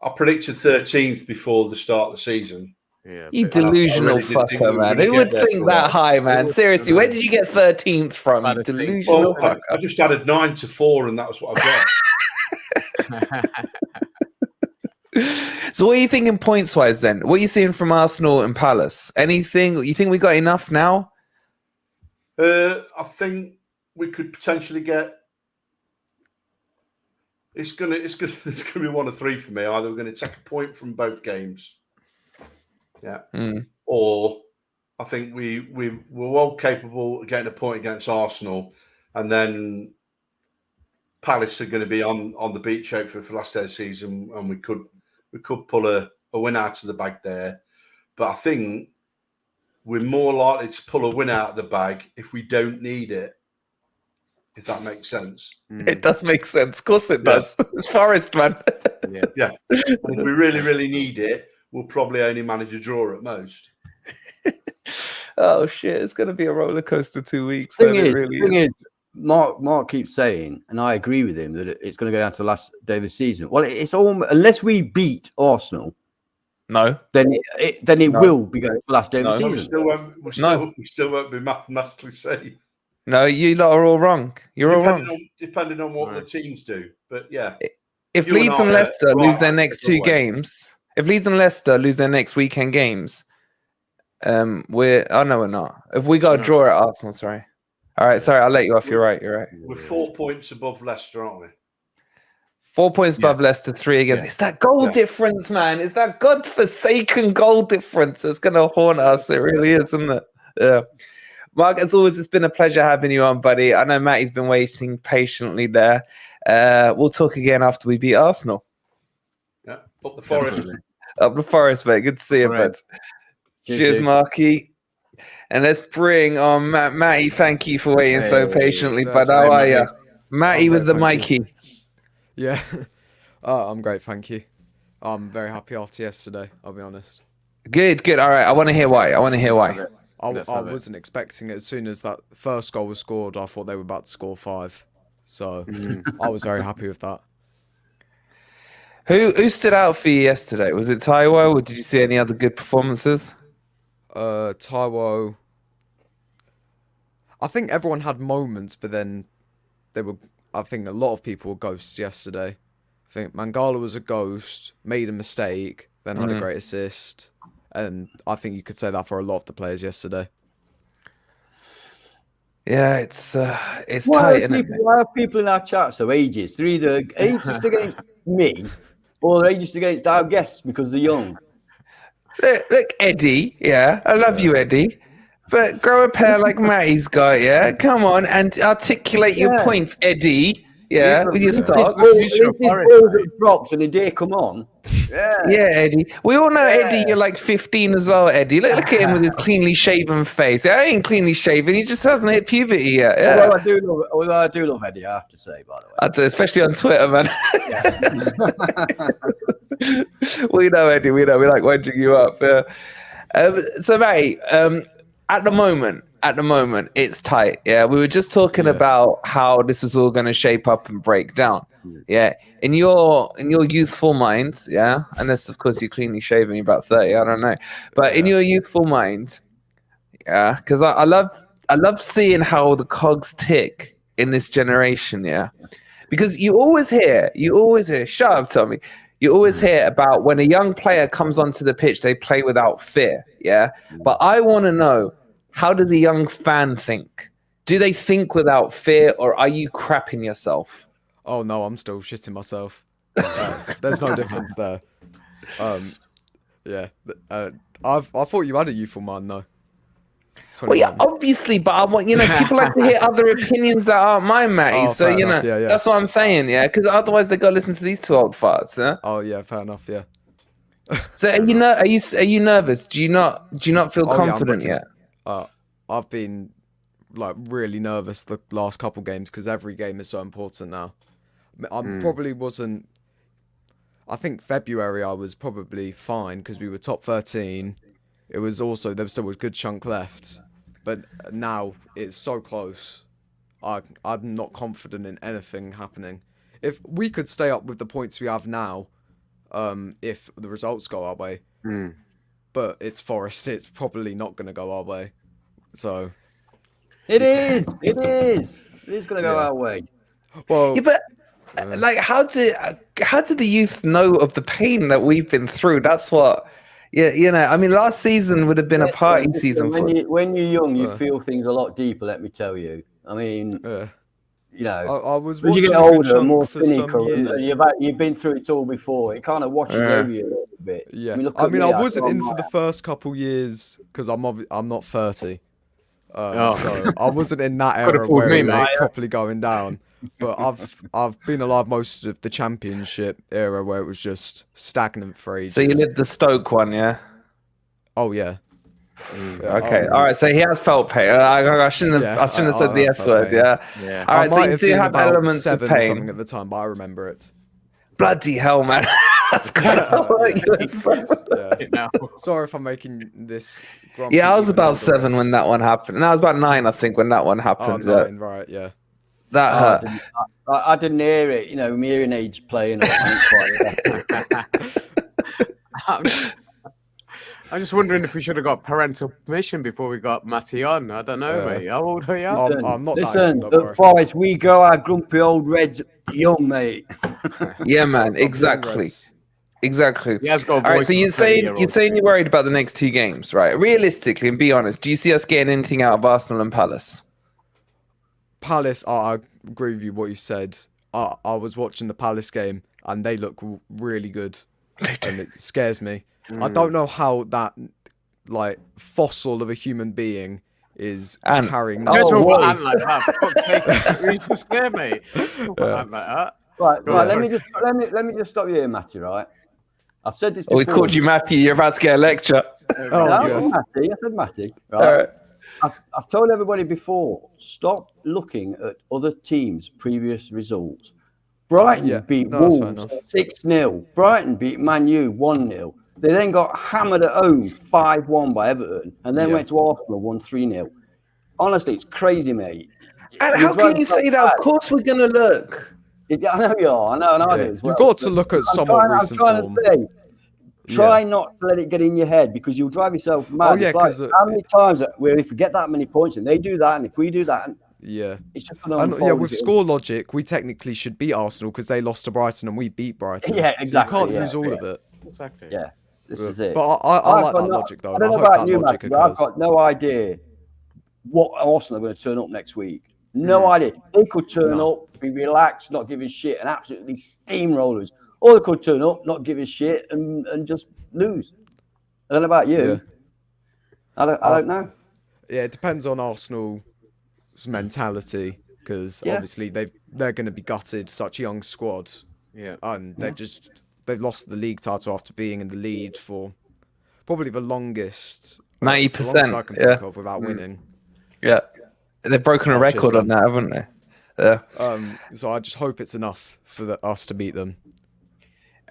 I predicted 13th before the start of the season. Yeah, you delusional fucker, man. Who would think that high, man? Seriously, where did you get 13th from? You delusional fucker. I just added 9 to 4, and that was what I got. So what are you thinking points-wise then? What are you seeing from Arsenal and Palace? Anything? You think we got enough now? I think we could potentially get. It's gonna be one of three for me. Either we're going to take a point from both games, or I think we were well capable of getting a point against Arsenal, and then Palace are going to be on the beach shape for last day of the season, and we could pull a win out of the bag there. But I think we're more likely to pull a win out of the bag if we don't need it. If that makes sense. It does make sense. Of course it does. It's Forest, man. Yeah. If we really, really need it, we'll probably only manage a draw at most. Oh, shit. It's going to be a roller coaster 2 weeks. Thing is, Mark keeps saying, and I agree with him, that it's going to go down to the last day of the season. Well, it's all unless we beat Arsenal. No. Then it will be going to the last day of the season. We still won't be mathematically safe. No, you lot are all wrong. You're all wrong. Depending on what the teams do. But yeah. If Leeds and Leicester lose their next two games, if Leeds and Leicester lose their next weekend games, we're not. If we got a draw at Arsenal, sorry. All right, sorry, I'll let you off. You're right. We're 4 points above Leicester, aren't we? 4 points above Leicester, 3 against. It's that goal difference, man. It's that godforsaken goal difference that's going to haunt us. It really is, isn't it? Yeah. Mark, as always, it's been a pleasure having you on, buddy. I know Matty's been waiting patiently there. We'll talk again after we beat Arsenal. Yeah, up the Forest. Up the Forest, mate. Good to see you, bud. Cheers, Marky. And let's bring on Matty. Thank you for waiting so patiently, bud. How are you? Matty with the Mikey. Yeah. I'm great, thank you. I'm very happy after yesterday, I'll be honest. Good. All right, I want to hear why. I wasn't expecting it. As soon as that first goal was scored, I thought they were about to score 5. So I was very happy with that. Who stood out for you yesterday? Was it Taiwo, or did you see any other good performances? Taiwo. I think everyone had moments, but then I think a lot of people were ghosts yesterday. I think Mangala was a ghost, made a mistake, then had a great assist. And I think you could say that for a lot of the players yesterday. Yeah, it's tight. Why are people in our chat so ageist? They're either ageist against me or they're ageist against our guests because they're young. Look, Eddie. Yeah, I love you, Eddie. But grow a pair like Matty's got. Yeah, come on and articulate your points, Eddie. Yeah, with your stocks. Balls that dropped and a day come on. Yeah, Eddie. We all know, Eddie, you're like 15 as well, Eddie. Look at him with his cleanly shaven face. I ain't cleanly shaven. He just hasn't hit puberty yet. Yeah. Well, I do love Eddie, I have to say, by the way. I do, especially on Twitter, man. We know, Eddie. We know. We like winding you up. Yeah. So, mate, at the moment, it's tight. Yeah, we were just talking about how this was all going to shape up and break down. Yeah, in your youthful minds, yeah, unless of course you're cleanly shaven, you're about 30, I don't know, but in your youthful mind, yeah, because I love seeing how the cogs tick in this generation, yeah, because you always hear, shut up, Tommy. You always hear about when a young player comes onto the pitch, they play without fear, yeah. But I want to know, how does a young fan think? Do they think without fear, or are you crapping yourself? Oh no, I'm still shitting myself. There's no difference there. Yeah. I thought you had a youthful mind though. Well, yeah, obviously, but I want, people like to hear other opinions that aren't mine, Matty. Oh, So enough. Yeah. that's what I'm saying, yeah. Because otherwise they gotta listen to these two old farts, yeah. Oh yeah, fair enough, yeah. So are you nervous? Do you not feel confident yet? I've been like really nervous the last couple games because every game is so important now. I probably wasn't. I think February I was probably fine because we were top 13. It was also, there was still a good chunk left, but now it's so close. I'm not confident in anything happening. If we could stay up with the points we have now, if the results go our way, but it's Forest, it's probably not going to go our way. So it is going to go our way. Well, yeah, but like, how do the youth know of the pain that we've been through? That's what. Yeah, I mean, last season would have been a party season. When you're young, you feel things a lot deeper. Let me tell you. I mean, I was. As you get older, more cynical. You've been through it all before. It kind of washes over you a little bit. Yeah, I mean, I wasn't in for the first couple years because I'm not 30. So I wasn't in that era where it was properly going down. But I've been alive most of the Championship era where it was just stagnant for ages. So you lived the Stoke one, yeah? Oh yeah. Okay. All right. So he has felt pain. I shouldn't have said the S word. Yeah. All right. So you do have elements of pain. Something at the time, but I remember it. Bloody hell, man. That's kind of Sorry if I'm making this. Yeah, I was about 7 when that one happened, and I was about 9, I think, when that one happened. Oh, 9, right? Yeah. That hurt. I didn't hear it. My hearing aids playing. I'm just wondering if we should have got parental permission before we got Matty on. I don't know, mate. How old are you? I'm not. Listen, at Forest, we go our grumpy old Reds young, mate. Yeah, man. Exactly. Yeah, all right. So you're saying you're worried about the next 2 games, right? Realistically, and be honest, do you see us getting anything out of Arsenal and Palace? Palace, I agree with you what you said. I was watching the Palace game and they look really good, and it scares me. I don't know how that fossil of a human being is carrying. Don't talk about Ant like that. You just scare me. Ant like that. Right. Let me just stop you here, Matty. Right. I've said this before. We called you Matty. You're about to get a lecture. I said Matty. Right. All right. I've told everybody before, stop looking at other teams' previous results. Brighton beat Wolves 6-0. Brighton beat Man U 1-0. They then got hammered at home 5-1 by Everton, and then went to Arsenal, won 3-0. Honestly, it's crazy, mate. And how can you say that? Of course we're going to look. I know you are. I know I do as well. You've got to look at somewhat recent form. I'm trying to say, try not to let it get in your head because you'll drive yourself mad. How many times if we get that many points and they do that, and if we do that, it's just going to unfold. With score logic, we technically should beat Arsenal because they lost to Brighton and we beat Brighton. Yeah, exactly. So you can't use all of it. Exactly. Yeah, this is it. But I like that logic though. I don't know about you, Matt, but I've got no idea what Arsenal are going to turn up next week. No idea. They could turn up, be relaxed, not give a shit, and absolutely steamrollers. Or they could turn up, not give a shit, and just lose. I don't know about you. I don't know. Yeah, it depends on Arsenal's mentality because obviously they're going to be gutted. Such a young squad. Yeah, and they've lost the league title after being in the lead for probably the longest 90%. I can think of without winning. Yeah. They've broken a record on that, haven't they? Yeah. So I just hope it's enough for us to beat them.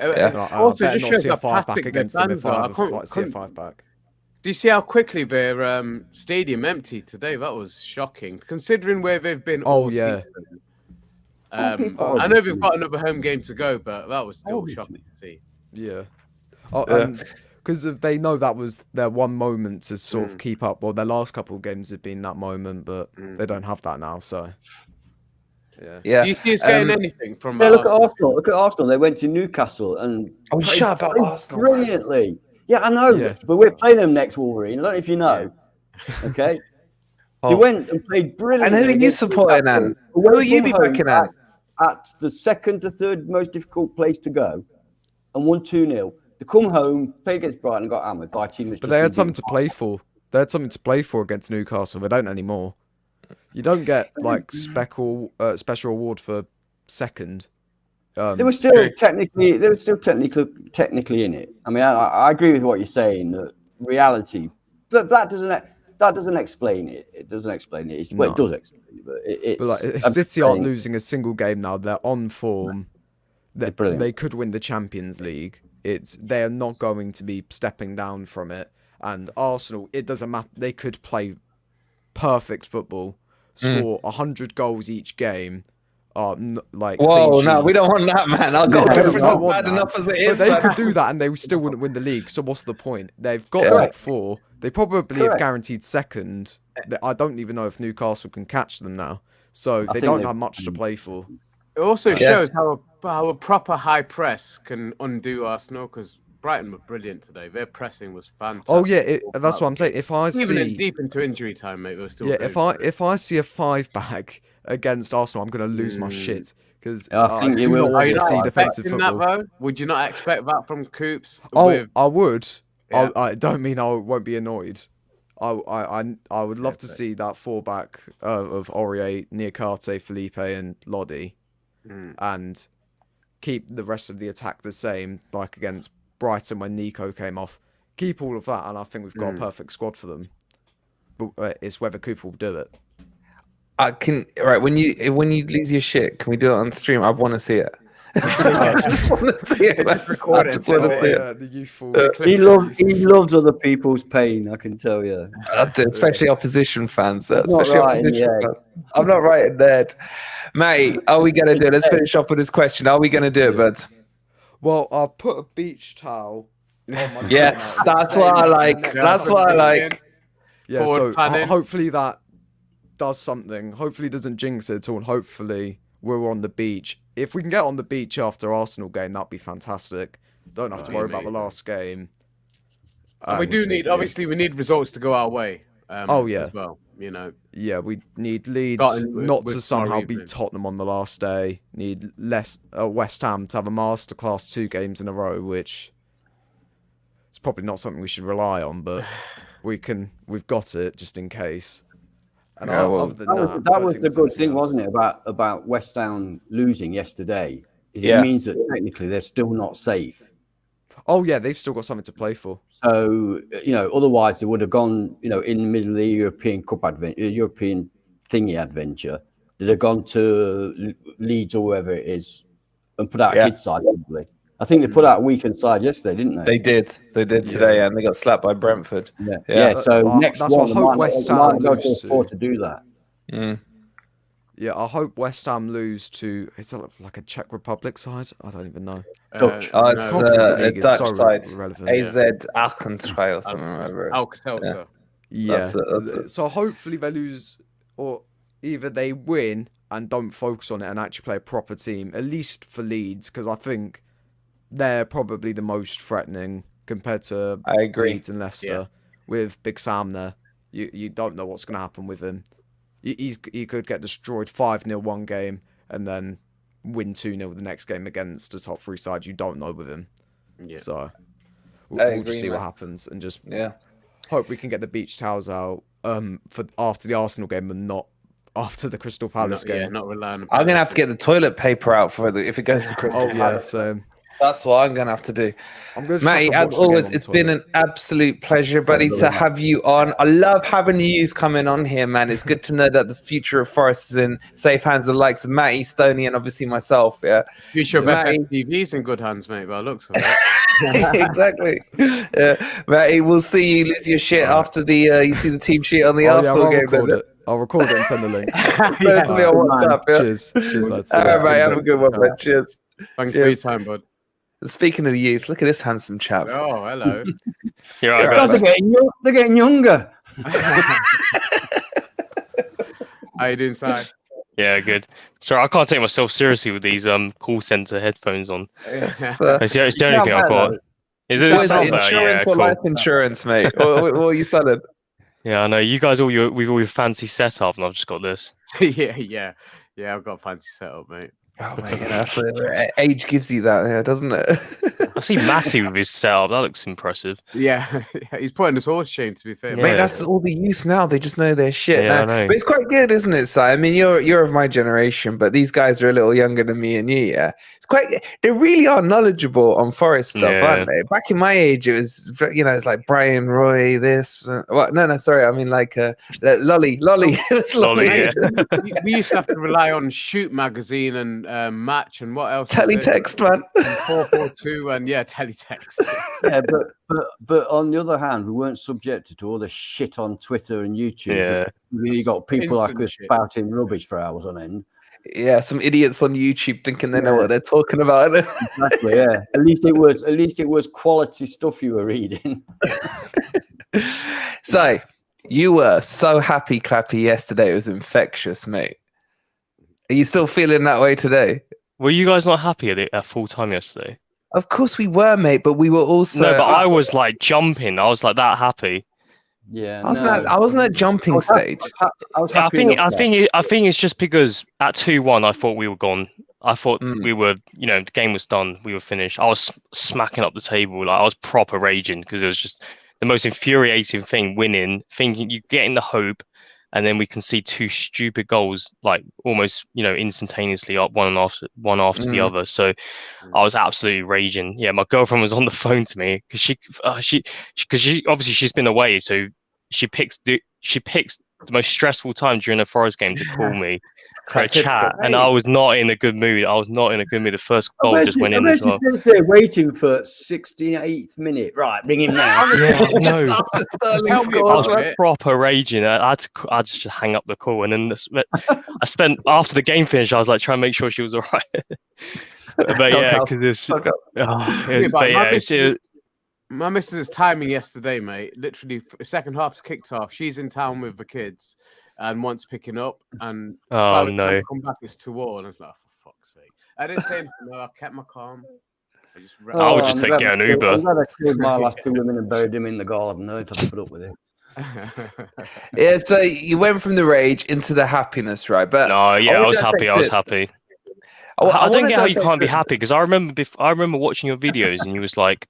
Also, I just not see a shows 5 back Patrick against them if I couldn't see a 5 back. Do you see how quickly their stadium emptied today? That was shocking, considering where they've been. Oh, yeah. Season. people I know they've got another home game to go, but that was still shocking to see. Yeah. Oh, and because they know that was their one moment to sort of keep up. Well, their last couple of games have been that moment, but they don't have that now. So, yeah. Do you see us getting anything from? Yeah, look at Arsenal. Look at Arsenal. They went to Newcastle and shut up, Arsenal, brilliantly. Yeah, I know, Yeah. but we're playing them next, Wolverine. I don't know if you know. Okay. They went and played brilliantly. And who are you supporting, Anne? Who are you be backing at? At the second to third most difficult place to go, and won 2-0. They come home, played against Brighton, and got hammered by a team that's. But they had something to play for. They had something to play for against Newcastle. They don't anymore. You don't get like special award for second. They were still technically technically in it. I mean, I agree with what you're saying. That reality, that doesn't explain it. It doesn't explain it. Well, it does explain it, but it's. But like, City aren't losing a single game now. They're on form. They could win the Champions League. They are not going to be stepping down from it. And Arsenal, it doesn't matter. They could play perfect football, score 100 goals each game. Whoa, no, we don't want that, man. Our goal difference is bad enough as it is. But they could do that, and they still wouldn't win the league. So what's the point? They've got top 4. They probably have guaranteed second. I don't even know if Newcastle can catch them now. So they don't have much to play for. It also shows how a proper high press can undo Arsenal, because Brighton were brilliant today. Their pressing was fantastic. Oh yeah, that's what I'm saying. If I even deep into injury time, mate, they were still. If I see a 5-back against Arsenal, I'm gonna lose my shit, because I think I do not want to see defensive football. That, would you not expect that from Coops? I would. Yeah. I don't mean I won't be annoyed. I would love to see that 4-back of Aurier, Niakate, Felipe, and Lodi, and keep the rest of the attack the same, like against Brighton when Nico came off. Keep all of that, and I think we've got a perfect squad for them. But it's whether Cooper will do it. When you lose your shit, can we do it on stream? I want to see it. I just want to see it. The youthful. He loves other people's pain. I can tell you. Especially opposition fans. Fans. I'm not writing that. Matty, are we gonna do it? Let's finish off with this question. Are we gonna do it, bud? Well, I'll put a beach towel. Yes, that's what I like. That's what I like. Yeah, so hopefully that does something. Hopefully it doesn't jinx it at all. And hopefully we're on the beach. If we can get on the beach after Arsenal game, that'd be fantastic. Don't have to worry about the last game. And we do need, obviously, we need results to go our way. As well, you know. Yeah, we need Leeds not to somehow beat Tottenham on the last day. Need West Ham to have a masterclass 2 games in a row, which is probably not something we should rely on, but we've got it just in case. And that was the good thing, wasn't it, about West Ham losing yesterday? It means that technically they're still not safe. Oh yeah, they've still got something to play for. So otherwise they would have gone, in the middle of the European Cup European thingy adventure. They'd have gone to Leeds or wherever it is and put out a kid side probably. I think they put out a weekend side yesterday, didn't they? They did today, and they got slapped by Brentford. Yeah. So next that's one, what I hope West Ham might go to afford to do that. Yeah, I hope West Ham lose to. Is that like a Czech Republic side? I don't even know. Dutch. It's a Dutch side. Relevant. AZ Aachen or something like that. Alka-Seltzer. Yeah. So hopefully they lose, or either they win and don't focus on it and actually play a proper team, at least for Leeds, because I think they're probably the most threatening compared to Leeds and Leicester. With Big Sam there, you don't know what's going to happen with him. He could get destroyed 5-0 one game and then win 2-0 the next game against a top 3 side. You don't know with him. Yeah. So we'll just see what happens and just hope we can get the beach towels out for after the Arsenal game and not after the Crystal Palace game. Yeah, not relying on. I'm gonna have to get the toilet paper out if it goes to Crystal Palace. So that's what I'm gonna have to do. Matty, as always, it's been an absolute pleasure, buddy, to have you on. I love having youth coming on here, man. It's good to know that the future of Forest is in safe hands, the likes of Matty, Stoney, and obviously myself. Yeah, Future of FFTV's in good hands, mate. By the looks of it. Exactly. Yeah, Matty, we'll see you lose your shit after the you see the team sheet on the Oh, yeah, Arsenal I'll game. record it. I'll record it and send the link. Send it to me on WhatsApp. Yeah. Cheers. Cheers, lads. All right, mate. Have a good one, man. Cheers. Thanks for your Cheers. time, bud. Speaking of the youth, look at this handsome chap. Oh, hello. You're right, God, guys. they're getting younger. How you doing, Si? Yeah, good. Sorry, I can't take myself seriously with these call center headphones on. Yes, It's the only thing I've got. Is it What is sound it, better? insurance Yeah, or cool. life insurance, mate? what are you selling? Yeah, I know. You guys with all your fancy setup, and I've just got this. Yeah. I've got a fancy setup, mate. Oh, mate, that's age gives you that, yeah, doesn't it? I see Matty with his setup. That looks impressive. Yeah, he's putting us all to shame. To be fair, Yeah. Mate, that's all the youth now. They just know their shit. Yeah, now. I know. But it's quite good, isn't it, Si? I mean, you're of my generation, but these guys are a little younger than me and you. Yeah, it's quite. They really are knowledgeable on Forest stuff, Yeah. aren't they? Back in my age, it was it's like Brian Roy. This. What? No, sorry. I mean like Lolly. It was Lolly, Lolly. yeah. we used to have to rely on Shoot magazine and Match and what else? Teletext, man. 442 and teletext. Yeah, but on the other hand, we weren't subjected to all the shit on Twitter and YouTube. Yeah. You got people like Instant us shit. spouting rubbish for hours on end. Yeah, some idiots on YouTube thinking they know what they're talking about. Exactly. Yeah. At least it was quality stuff you were reading. So you were so happy clappy yesterday. It was infectious, mate. Are you still feeling that way today? Were you guys not happy at full time yesterday? Of course we were, mate, but we were also. No, but I was like jumping. I was like that happy. Yeah. I wasn't at jumping stage. I was I happy think enough, I think it's just because at 2-1 I thought we were gone. I thought we were, the game was done. We were finished. I was smacking up the table. Like I was proper raging because it was just the most infuriating thing. Winning, thinking you getting the hope, and then we can see two stupid goals, like almost instantaneously up one after the other. So I was absolutely raging. Yeah, my girlfriend was on the phone to me because she obviously she's been away, so she picks the most stressful time during a Forest game to call me for a chat, and I was not in a good mood. The first goal just went in as well. She's there waiting for 68th minute. Right, bring him now. Yeah, no. Tell me I about was it. proper raging. I had to just hang up the call, and then I spent after the game finished. I was like trying to make sure she was all right. But yeah, because My missus' timing yesterday, mate. Literally, second half's kicked off. She's in town with the kids and wants picking up. And by the time I come back, it's 2-2. And I was like, for fuck's sake. I didn't say anything. No, I kept my calm. I would just say get an Uber. I'm glad I killed my last two women and buried them in the garden. I don't have to put up with it. Yeah, so you went from the rage into the happiness, right? But no, yeah, I was happy. I don't get how you can't be happy because I remember watching your videos and you was like,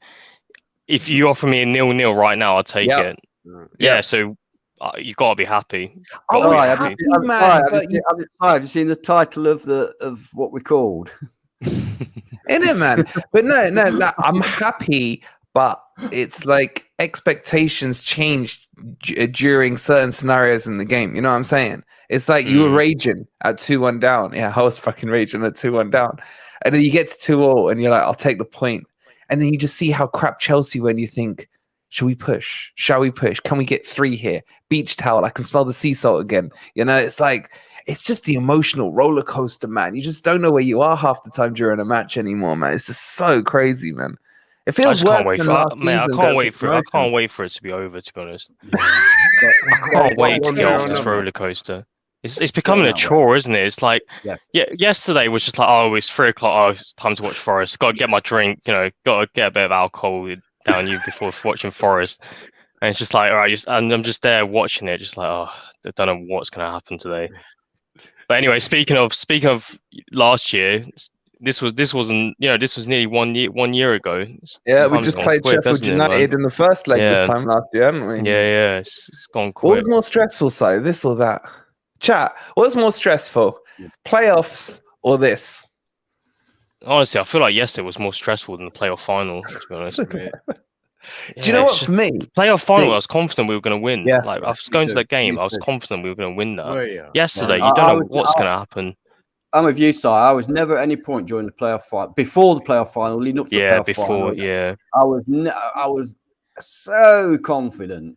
if you offer me a 0-0 right now, I'll take it. Yeah, so you gotta be happy. Have you seen the title of what we called? Innit, man? But no, I'm happy, but it's like expectations change during certain scenarios in the game. You know what I'm saying? It's like you were raging at 2-1 down. Yeah, I was fucking raging at 2-1 down. And then you get to 2-2 and you're like, I'll take the point. And then you just see how crap Chelsea when you think, shall we push? Shall we push? Can we get 3 here? Beach towel. I can smell the sea salt again. It's like, it's just the emotional roller coaster, man. You just don't know where you are half the time during a match anymore, man. It's just so crazy, man. It feels worse than last season. I can't wait for it to be over, to be honest. I can't wait to get off this roller coaster. It's becoming a chore, isn't it? It's like, yesterday was just like, oh, it's 3:00. Oh, it's time to watch Forest. Got to get my drink, got to get a bit of alcohol down you before watching Forest. And it's just like, all right, and I'm just there watching it, just like, oh, I don't know what's going to happen today. But anyway, speaking of last year, this was nearly 1 year ago. Yeah, we just played Sheffield United in the first leg this time last year, haven't we? Yeah, it's gone quick. What was more stressful, Si, this or that? Chat, what's more stressful? Playoffs or this? Honestly, I feel like yesterday was more stressful than the playoff final, to be honest. Do you know what, for me? Playoff final, I was confident we were going to win. Yeah. Like, I was going to that game, I was confident we were going to win that. Oh, yeah. Yesterday, you don't know what's going to happen. I'm with you, Si. I was never at any point during the playoff fight, before the playoff final, leading up to the playoff final. I was so confident.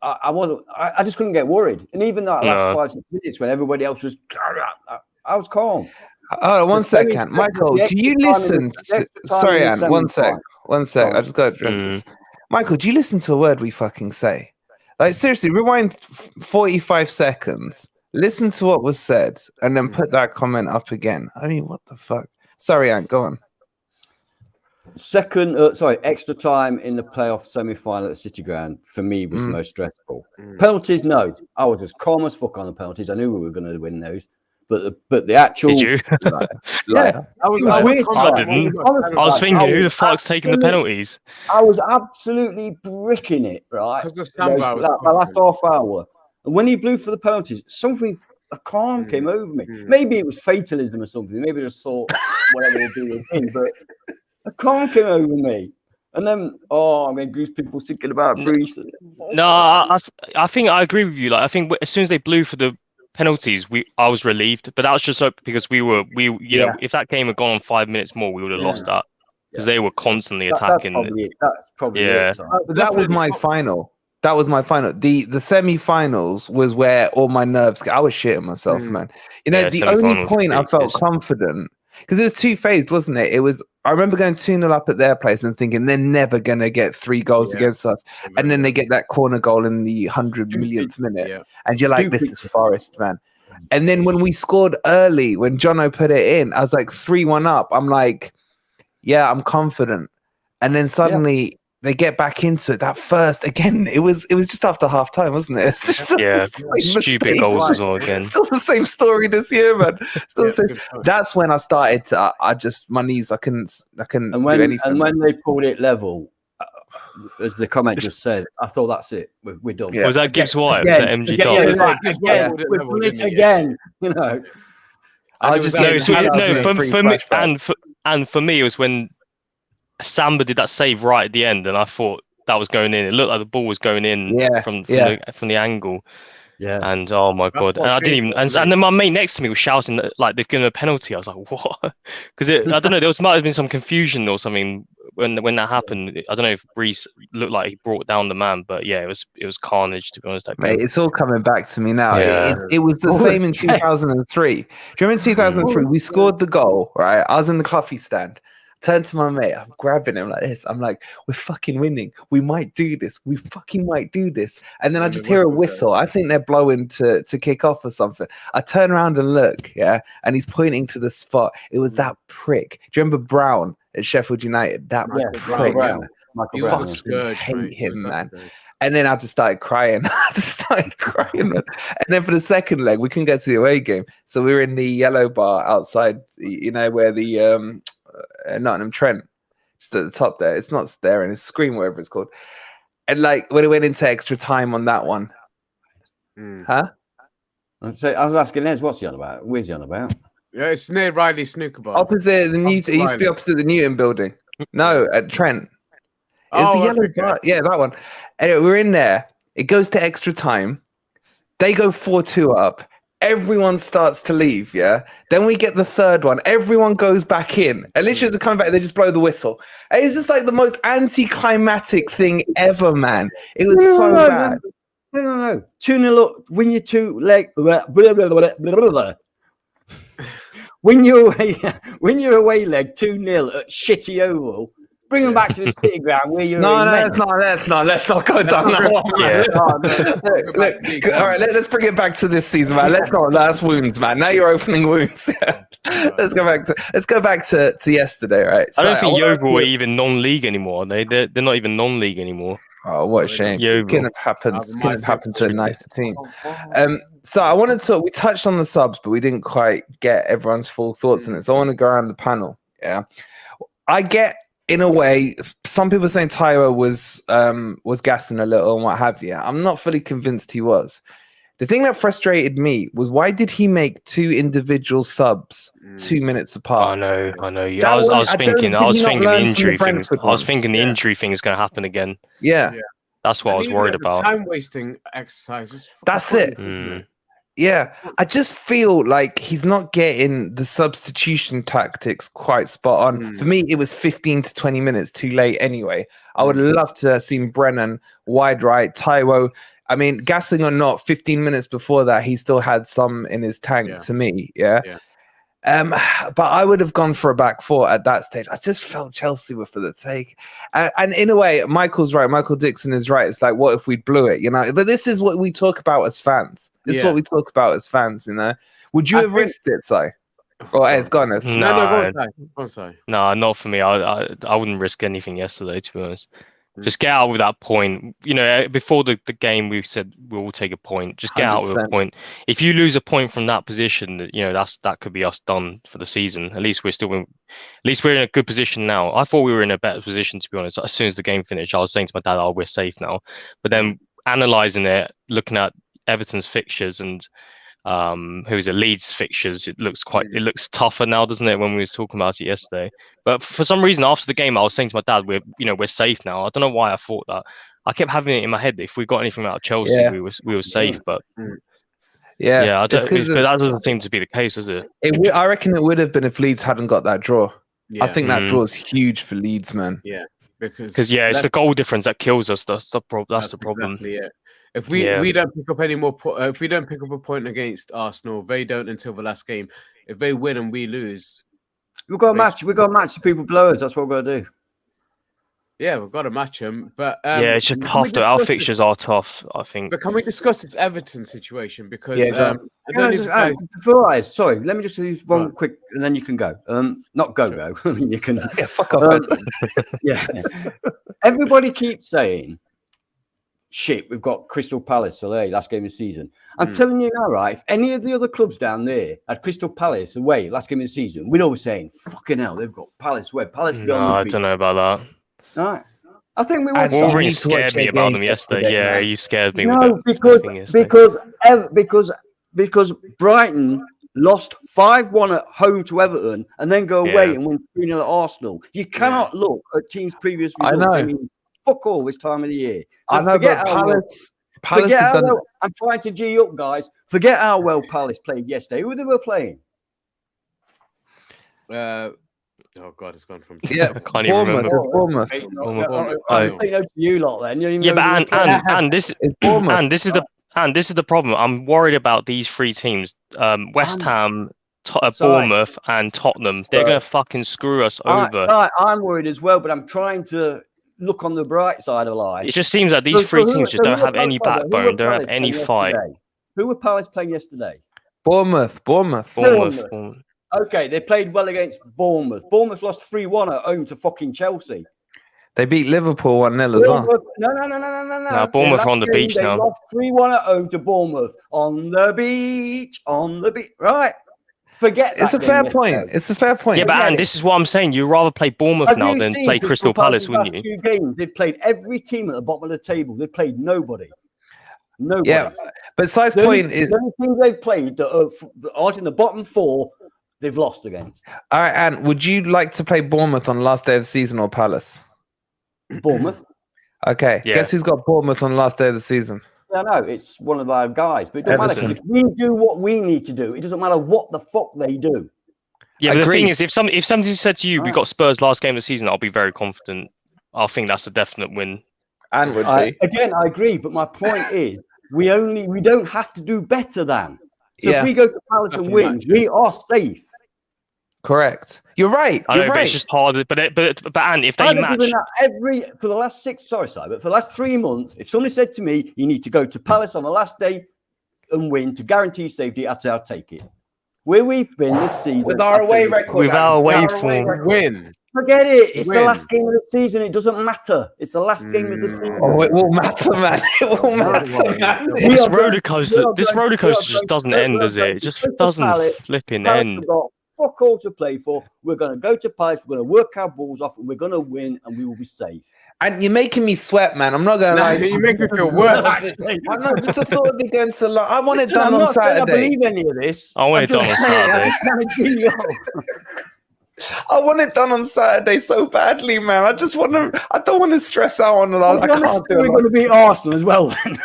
I just couldn't get worried. And even that last 5 minutes when everybody else was, I was calm. Oh, one second, Michael. Do you listen? Sorry, Anne. One sec. I just got to address this. Michael, do you listen to a word we fucking say? Like, seriously, rewind 45 seconds. Listen to what was said, and then put that comment up again. I mean, what the fuck? Sorry, Ant, go on. Extra time in the playoff semi-final at City Ground for me was the most stressful. Penalties, no. I was as calm as fuck on the penalties. I knew we were going to win those. But the actual... Did you? Yeah. I didn't. I was thinking, who the fuck's taking the penalties? I was absolutely bricking it, right? The last half hour. And when he blew for the penalties, a calm came over me. Maybe it was fatalism or something. Maybe I just thought, whatever we'll do with him. But a calm came over me. And then, goose people thinking about Bruce. No, I think I agree with you. Like, I think as soon as they blew for the penalties, I was relieved. But that was just because we know, if that game had gone on 5 minutes more, we would have lost that. Because they were constantly attacking. That's probably it. But that was my final. That was my final. The semi-finals was where all my nerves. I was shitting myself, man. The only point I felt confident, because it was two-phased, wasn't it? It was. I remember going 2-0 up at their place and thinking they're never gonna get 3 goals against us, and then they get that corner goal in the 100 millionth minute, and you're like, "This is Forest, man." And then when we scored early, when Jono put it in, I was like 3-1 up. I'm like, "Yeah, I'm confident," and then suddenly. They get back into it. That first, again, it was just after half time, wasn't it? It's just stupid goals as well again. Still the same story this year, man. Still the same. That's when I started to. I just my knees. I couldn't do anything. And when they pulled it level, as the comment just said, I thought that's it. We're done. Was that Gibbs White? Was that MG We're doing it again. I just for me it was when Samba did that save right at the end, and I thought that was going in. It looked like the ball was going in from the angle. Yeah. And oh my god, and I didn't even. And then my mate next to me was shouting that, like, they've given a penalty. I was like, what? Because I don't know. Might have been some confusion or something when that happened. I don't know if Reece looked like he brought down the man, but yeah, it was carnage, to be honest. Mate, it's all coming back to me now. It was the same in 2003. Do you remember in 2003 we scored the goal? Right, I was in the Cluffy stand. Turn to my mate, I'm grabbing him like this. I'm like, we're fucking winning. We might do this. We fucking might do this. And then I just hear a whistle. I think they're blowing to kick off or something. I turn around and look, and he's pointing to the spot. It was that prick. Do you remember Brown at Sheffield United? That prick. Brown. I hate him, man. And then I just started crying. Man. And then for the second leg, we couldn't get to the away game. So we were in the yellow bar outside, where the... Nottingham Trent, just at the top there. It's not there, and it's Scream, whatever it's called. And like when it went into extra time on that one, huh? I was asking Les, what's he on about? Where's he on about? Yeah, it's near Riley Snooker Bar. Opposite the Newton. It used to be opposite the Newton building. No, at Trent. It's the yellow bar. Yeah, that one. Anyway, we're in there. It goes to extra time. They go 4-2 up. Everyone starts to leave, Then we get the third one. Everyone goes back in. And literally as they're coming back, they just blow the whistle. And it's just like the most anticlimactic thing ever, man. It was bad. No. 2-0 up. When you're 2 leg. When you're away leg 2-0 at Shitty Oval. Bring them back to the City Ground where you're. Let's not go down that one. Look, all right, let's bring it back to this season, man. That's wounds, man. Now you're opening wounds. Let's go back to yesterday, right? So, I don't think Yeovil are even non-league anymore. They're not even non-league anymore. Oh, what a shame! Couldn't have happened to a nicer team. So I wanted to. We touched on the subs, but we didn't quite get everyone's full thoughts on it. So I want to go around the panel. Yeah, I get. In a way, some people saying Tyro was gassing a little and what have you. I'm not fully convinced he was. The thing that frustrated me was, why did he make 2 individual subs 2 minutes apart? I know. I was thinking the injury thing. I was thinking the injury thing is going to happen again. Yeah. That's what I was worried about. Time wasting exercises. That's it. Yeah, I just feel like he's not getting the substitution tactics quite spot on. For me, it was 15 to 20 minutes too late anyway. I would love to have seen Brennan wide right, Taiwo. I mean, gassing or not, 15 minutes before that, he still had some in his tank to me. Yeah. But I would have gone for a back four at that stage. I just felt Chelsea were for the take. And in a way, Michael's right. Michael Dixon is right. It's like, what if we blew it, you know? But this is what we talk about as fans. This is what we talk about as fans, you know? Would you have risked it, Si? Or it's gone. No, go on, Si. No, not for me. I wouldn't risk anything yesterday, to be honest. Just get out with that point. You know, before the game, we said we'll take a point. Just get 100%. Out with a point. If you lose a point from that position, you know that could be us done for the season. At least we're in a good position now. I thought we were in a better position, to be honest. As soon as the game finished, I was saying to my dad, "Oh, we're safe now." But then analysing it, looking at Everton's fixtures and who's a Leeds fixtures, it looks tougher now, doesn't it, when we were talking about it yesterday? But for some reason after the game I was saying to my dad, we're safe now. I don't know why I thought that. I kept having it in my head that if we got anything out of Chelsea, we were safe, but I don't, but that doesn't seem to be the case, does it? I reckon it would have been if Leeds hadn't got that draw. I think that draw is huge for Leeds, man. Yeah, because it's the goal difference that kills us. That's the problem. Exactly, yeah. If we don't pick up any more, if we don't pick up a point against Arsenal, they don't until the last game. If they win and we lose, we've got a match. We've got to match the people below us. That's what we've got to do. Yeah, we've got to match them. But it's just tough. Though. Our fixtures are tough, I think. But can we discuss this Everton situation? Because sorry, let me just use one quick, and then you can go. Not go. I mean, you can. Yeah, fuck off. Yeah. Everybody keeps saying, shit, we've got Crystal Palace away last game of the season. I'm telling you now, right? If any of the other clubs down there had Crystal Palace away last game of the season, we'd always saying, fucking hell, they've got Palace away. Palace beyond the I don't know about that. All right. I think we would. Wolverine scared me about them yesterday. Yeah, you scared me. No, because Brighton lost 5-1 at home to Everton and then go away and win 3-0 at Arsenal. You cannot look at teams' previous results. I mean, fuck all this time of the year. So I know, but Palace I'm trying to G up, guys. Forget how well Palace played yesterday. Who they were playing? Oh God, it's gone from I can't even remember. Bournemouth. I'm playing to you lot then. And this is the problem. I'm worried about these three teams: West Ham, Bournemouth, and Tottenham. They're gonna fucking screw us over. I'm worried as well, but I'm trying to look on the bright side of life. It just seems like these three teams just don't have any backbone, don't have any fight. Who were Palace playing yesterday? Bournemouth. Okay, they played well against Bournemouth. Bournemouth lost 3-1 at home to fucking Chelsea. They beat Liverpool 1-0 as well. No. Bournemouth are on the beach now. They lost 3-1 at home to Bournemouth. On the beach. Right. Forget that. It's a fair point. Yeah, but this is what I'm saying. You'd rather play Bournemouth now than play Crystal Palace, wouldn't you? 2 games. They've played every team at the bottom of the table. They've played nobody. Yeah, but Si's point is... The only teams they've played that aren't in the bottom 4... they've lost against. All right, and would you like to play Bournemouth on the last day of the season or Palace? Bournemouth. Okay, guess who's got Bournemouth on the last day of the season? I know, it's one of our guys. But it doesn't matter. If we do what we need to do, it doesn't matter what the fuck they do. Yeah, but the thing is, if somebody said to you, we got Spurs last game of the season, I'll be very confident. I think that's a definite win. And would be. Again, I agree, but my point is, we don't have to do better than. So if we go to Palace and win, we are safe. Correct. You're right. I know, but it's just hard. But and if they match for the last 3 months, if somebody said to me, you need to go to Palace on the last day and win to guarantee safety, I'd say I'll take it. Where we've been this season, with our away record, with our away form, win. Forget it. It's the last game of the season. It doesn't matter. It's the last game of the season. Oh, it will matter, man. It will matter, man. This roller coaster just doesn't end, does it? It just doesn't flipping end. Fuck all to play for. We're going to go to Palace. We're going to work our balls off, and we're going to win, and we will be safe. And you're making me sweat, man. I'm not going to lie. You make me feel worse. I'm not just the thought of it going to I want it done on Saturday. I believe any of this. I want it done on Saturday. I want it done on Saturday so badly, man. I just want to. I don't want to stress out on the last. I can't do it. We're going to beat Arsenal as well. Then.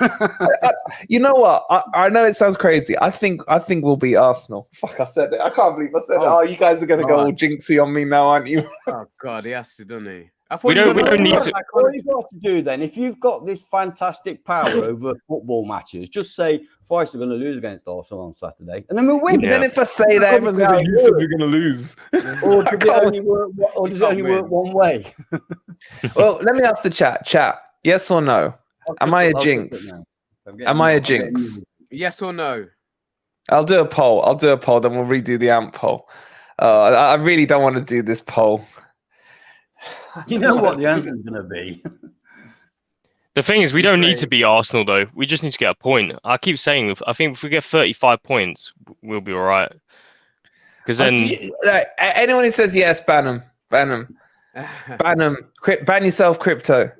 You know what? I know it sounds crazy. I think we'll beat Arsenal. Fuck, I said it. I can't believe I said it. Oh, you guys are going to go all jinxy on me now, aren't you? Oh God, he has to, doesn't he? We don't need to. What you've got to do then, if you've got this fantastic power over football matches, just say Forest are going to lose against Arsenal on Saturday, and then we'll win. Then if I say that, everyone's going to say, "You said we're going to lose." Or does it only work one way? Well, let me ask the chat. Chat, yes or no? Am I a jinx? Am I a jinx? Yes or no? I'll do a poll. Then we'll redo the AMP poll. I really don't want to do this poll. You know what the answer is going to be. The thing is, we don't need to beat Arsenal, though. We just need to get a point. I keep saying, I think if we get 35 points, we'll be all right. Because then... anyone who says yes, ban them. Ban them. Ban them. Ban yourself, crypto.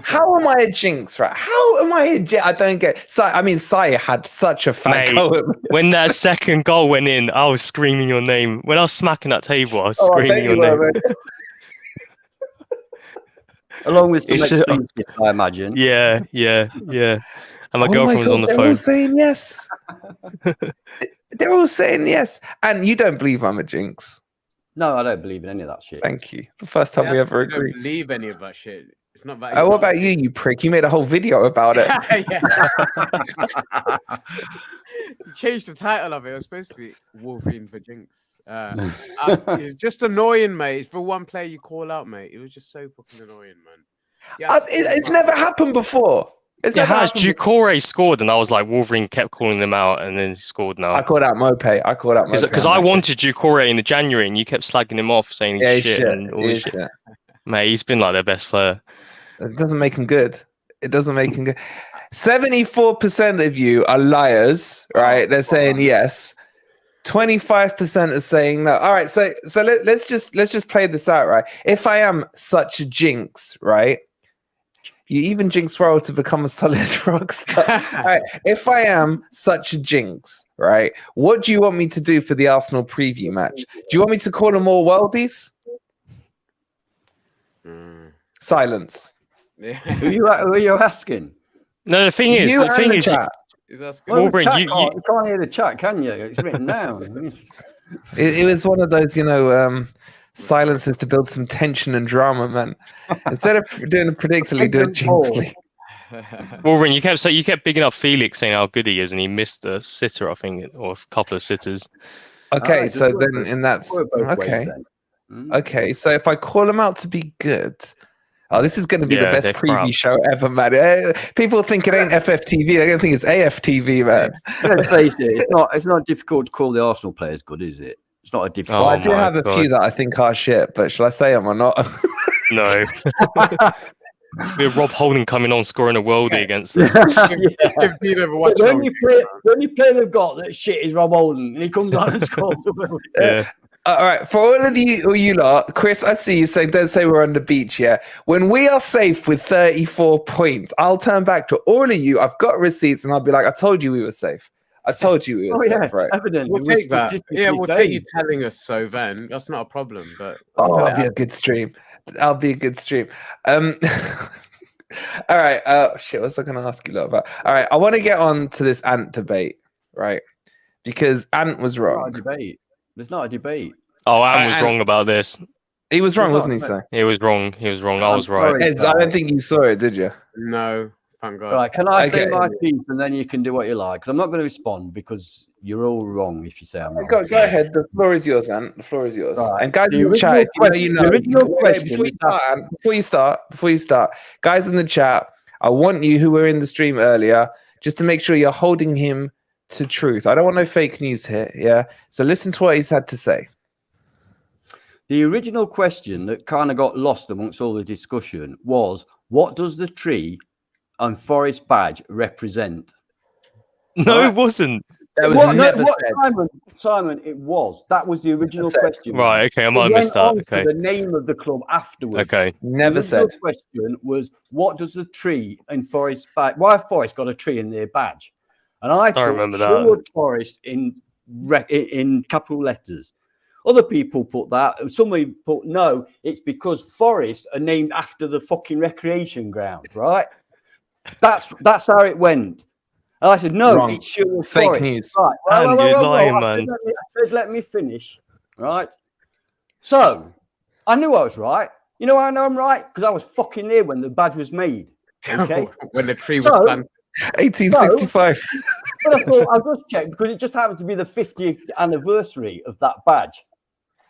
How am I a jinx, right? How am I a jinx? I don't get... Sai had such a fat go at me. When that second goal went in, I was screaming your name. When I was smacking that table, I was screaming your name. Along with some expletives, I imagine. Yeah. And my girlfriend was on the phone. They're all saying yes. They're all saying yes. And you don't believe I'm a jinx? No, I don't believe in any of that shit. Thank you. The first time we ever agreed. I don't believe any of that shit. It's not that. What about you, you prick? You made a whole video about it. You changed the title of it. It was supposed to be Wolverine for Jinx. It's just annoying, mate. It's for one player you call out, mate. It was just so fucking annoying, man. Yeah, it's never happened before. GOR scored, and I was like, Wolverine kept calling them out, and then he scored now. I called out Mope. Because I wanted GOR in the January, and you kept slagging him off, saying he's shit. And all this shit. Mate, he's been like their best player. It doesn't make him good. 74% of you are liars, right? They're saying yes. 25% are saying no. All right, so let's just play this out, right? If I am such a jinx, right? You even jinx roll to become a solid rock star. All right. If I am such a jinx, right? What do you want me to do for the Arsenal preview match? Do you want me to call them all worldies? Silence. Who are you asking? No, the thing is, Wolverine, you can't hear the chat, can you? It's written down. It was one of those, silences to build some tension and drama, man. Instead of doing it predictably, do it jinxly. Wolverine, you kept bigging up Felix, saying how good he is, and he missed a sitter, I think, or a couple of sitters. Okay, so then in that, okay, so if I call him out to be good. Oh, this is going to be the best preview show ever, man. People think it ain't FFTV. They're going to think it's AFTV, man. Let's face it, it's not difficult to call the Arsenal players good, is it? It's not a difficult. I do have a few that I think are shit, but shall I say them or not? No. We have Rob Holding coming on, scoring a worldie against us. When you play the got that shit is Rob Holding, and he comes on and scores a worldie. Yeah. All right, for all of you lot, Chris, I see you saying, don't say we're on the beach yet. When we are safe with 34 points, I'll turn back to all of you. I've got receipts, and I'll be like, I told you we were safe. I told you we were safe, right? Evidently. We'll take that. Yeah, we'll take you telling us so then. That's not a problem. But I'll be a good stream. All right. Shit, what's I going to ask you lot about? All right, I want to get on to this Ant debate, right? Because Ant was wrong. There's not a debate. Oh, Ant was wrong about this. He was wrong, wasn't he, sir? He was wrong. I was right. I don't think you saw it, did you? No, thank God. Right, can I say my piece and then you can do what you like? Because I'm not going to respond because you're all wrong if you say I'm wrong. Go ahead. The floor is yours, Ant. The floor is yours. Right. And guys in the chat, before you start, guys in the chat, I want you who were in the stream earlier just to make sure you're holding him to truth. I don't want no fake news here. Yeah. So listen to what he's had to say. The original question that kind of got lost amongst all the discussion was, what does the tree and Forest badge represent? No, it wasn't. That was never said. Simon, it was. That was the original question. Right, okay, I might have missed that. Okay. The name of the club afterwards. Okay. Never said. The question was, what does the tree and Forest badge, why have Forest got a tree in their badge? And I remember that. Sherwood Forest in capital letters. Other people put that, and somebody put no, it's because Forest are named after the fucking recreation ground, right? That's how it went. And I said, no, Wrong. it's Sherwood Fake Forest. news. Right. And you're lying, I man. said, let me finish. Right. So I knew I was right. You know how I know I'm right? Because I was fucking there when the badge was made. Okay. When the tree was So- planted. 1865. But I thought I'll just check because it just happened to be the 50th anniversary of that badge.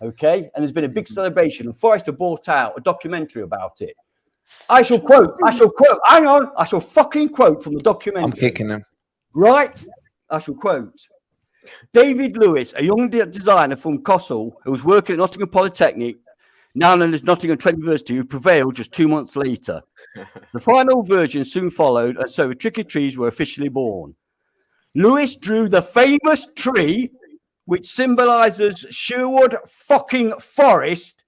Okay. And there's been a big celebration, and Forest have brought out a documentary about it. I shall quote, hang on, I shall fucking quote from the documentary. I'm kicking him. Right? I shall quote. David Lewis, a young designer from Cossall who was working at Nottingham Polytechnic, now known as Nottingham Trent University, who prevailed just 2 months later. The final version soon followed, and so the tricky trees were officially born. Lewis drew the famous tree, which symbolises Sherwood fucking Forest,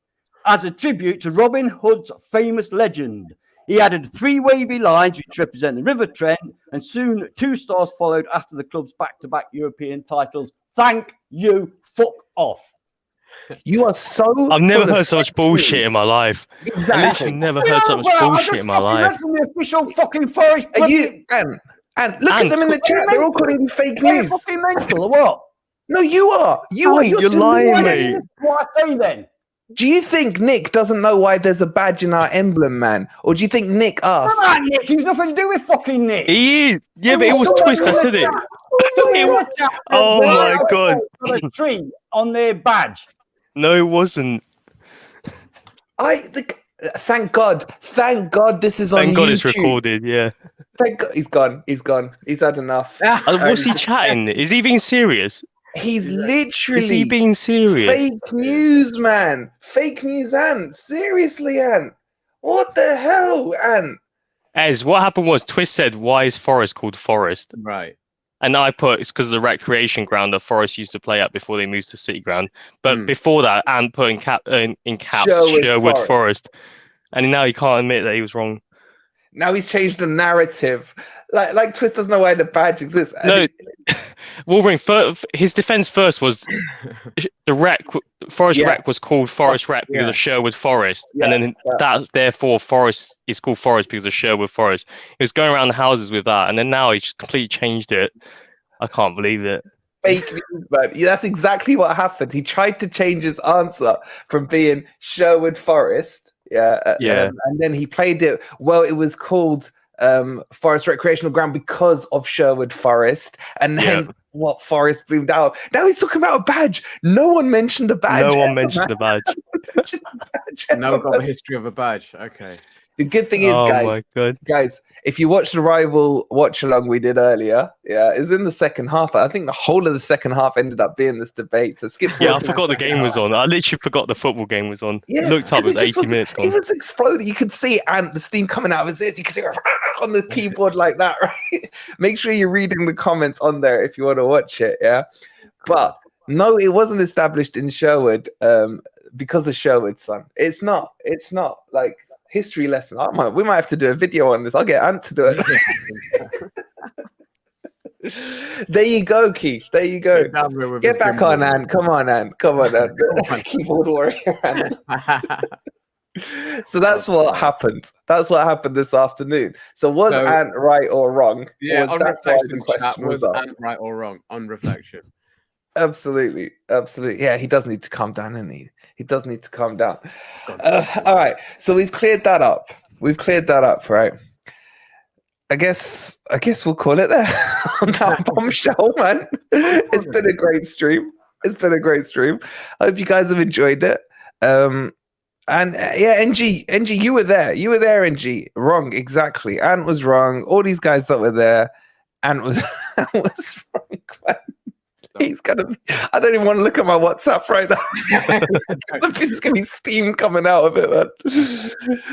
as a tribute to Robin Hood's famous legend. He added 3 wavy lines which represent the River Trent, and soon 2 stars followed after the club's back-to-back European titles. Thank you, fuck off. You are so. I've never full of heard so much fake bullshit news. in my life. I Exactly. literally never heard so much I bullshit just in my fucking life. read from the official fucking Forest. Are you and look at And- them in the chat. They're all calling you fake Are you news. fucking mental or what? No, you are. You are. You're lying, deluded. mate. What I say then? Do you think Nick doesn't know why there's a badge in our emblem, man? Or do you think Nick asked? Come on, Nick. He's nothing to do with fucking Nick. He is. Yeah, but it was Twist that said it. Oh my God. A tree on their badge. No, it wasn't. Thank God. Thank God this is on Thank God YouTube. it's recorded. Yeah. Thank God. He's gone. He's gone. He's had enough. What's he chatting? Is he being serious? He's literally Is he being serious? fake news, man. Fake news, Ant. Seriously, Ant. What the hell, Ant? Ez, what happened was Twist said, "Why is Forest called Forest?" Right. And I put it's because of the recreation ground that Forest used to play at before they moved to City Ground. But before that, Ant put in caps Sherwood Forest, and now he can't admit that he was wrong. Now he's changed the narrative. Like Twist doesn't know why the badge exists. No, Wolverine. His defense first was the Forest Rec was called Forest Rec because of Sherwood Forest, and then that therefore Forest is called Forest because of Sherwood Forest. He was going around the houses with that, and then now he just completely changed it. I can't believe it. Fake news, man. Yeah, that's exactly what happened. He tried to change his answer from being Sherwood Forest, and then he played it. Well, it was called Forest Recreational Ground because of Sherwood Forest, and hence what Forest boomed out. Now he's talking about a badge. No one mentioned a badge. No one mentioned the badge. No got the history of a badge. Okay. The good thing is, guys, if you watch the rival watch along we did earlier, it's in the second half. I think the whole of the second half ended up being this debate. So skip. Yeah, I forgot the game was on. I literally forgot the football game was on. Yeah, looked up, it was 80 minutes gone. It was exploding. You could see the steam coming out of his ears. You could see on the keyboard like that, right? Make sure you're reading the comments on there if you want to watch it. Yeah, but no, it wasn't established in Sherwood because of Sherwood's son. It's not like. History lesson. We might have to do a video on this. I'll get Ant to do it. There you go, Keith. There you go. Get back on, Ant. Come on, Ant. Come on, Ant. Keyboard warrior, Ant. So that's what happened. That's what happened this afternoon. So was Ant right or wrong? Yeah, or on reflection, was Ant right or wrong? On reflection. Absolutely. Yeah, he does need to calm down, doesn't he? He does need to calm down. All right, so we've cleared that up. Right? I guess we'll call it there on that bombshell, man. It's been a great stream. I hope you guys have enjoyed it. And NG, you were there. NG. Wrong, exactly. Ant was wrong. All these guys that were there, Ant was wrong. Man. He's gonna be. I don't even want to look at my WhatsApp right now. It's gonna be steam coming out of it, man.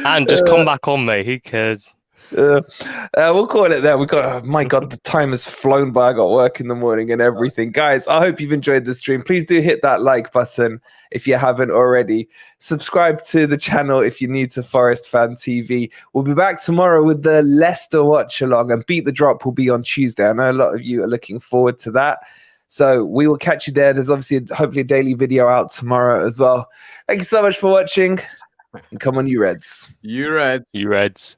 And just come back on, mate. Who cares? We'll call it there. We got. My God, the time has flown by. I got work in the morning and everything, guys. I hope you've enjoyed the stream. Please do hit that like button if you haven't already. Subscribe to the channel if you're new to Forest Fan TV. We'll be back tomorrow with the Leicester watch along, and Beat the Drop will be on Tuesday. I know a lot of you are looking forward to that. So we will catch you there. There's obviously hopefully a daily video out tomorrow as well. Thank you so much for watching. And come on, you Reds. You Reds. You Reds.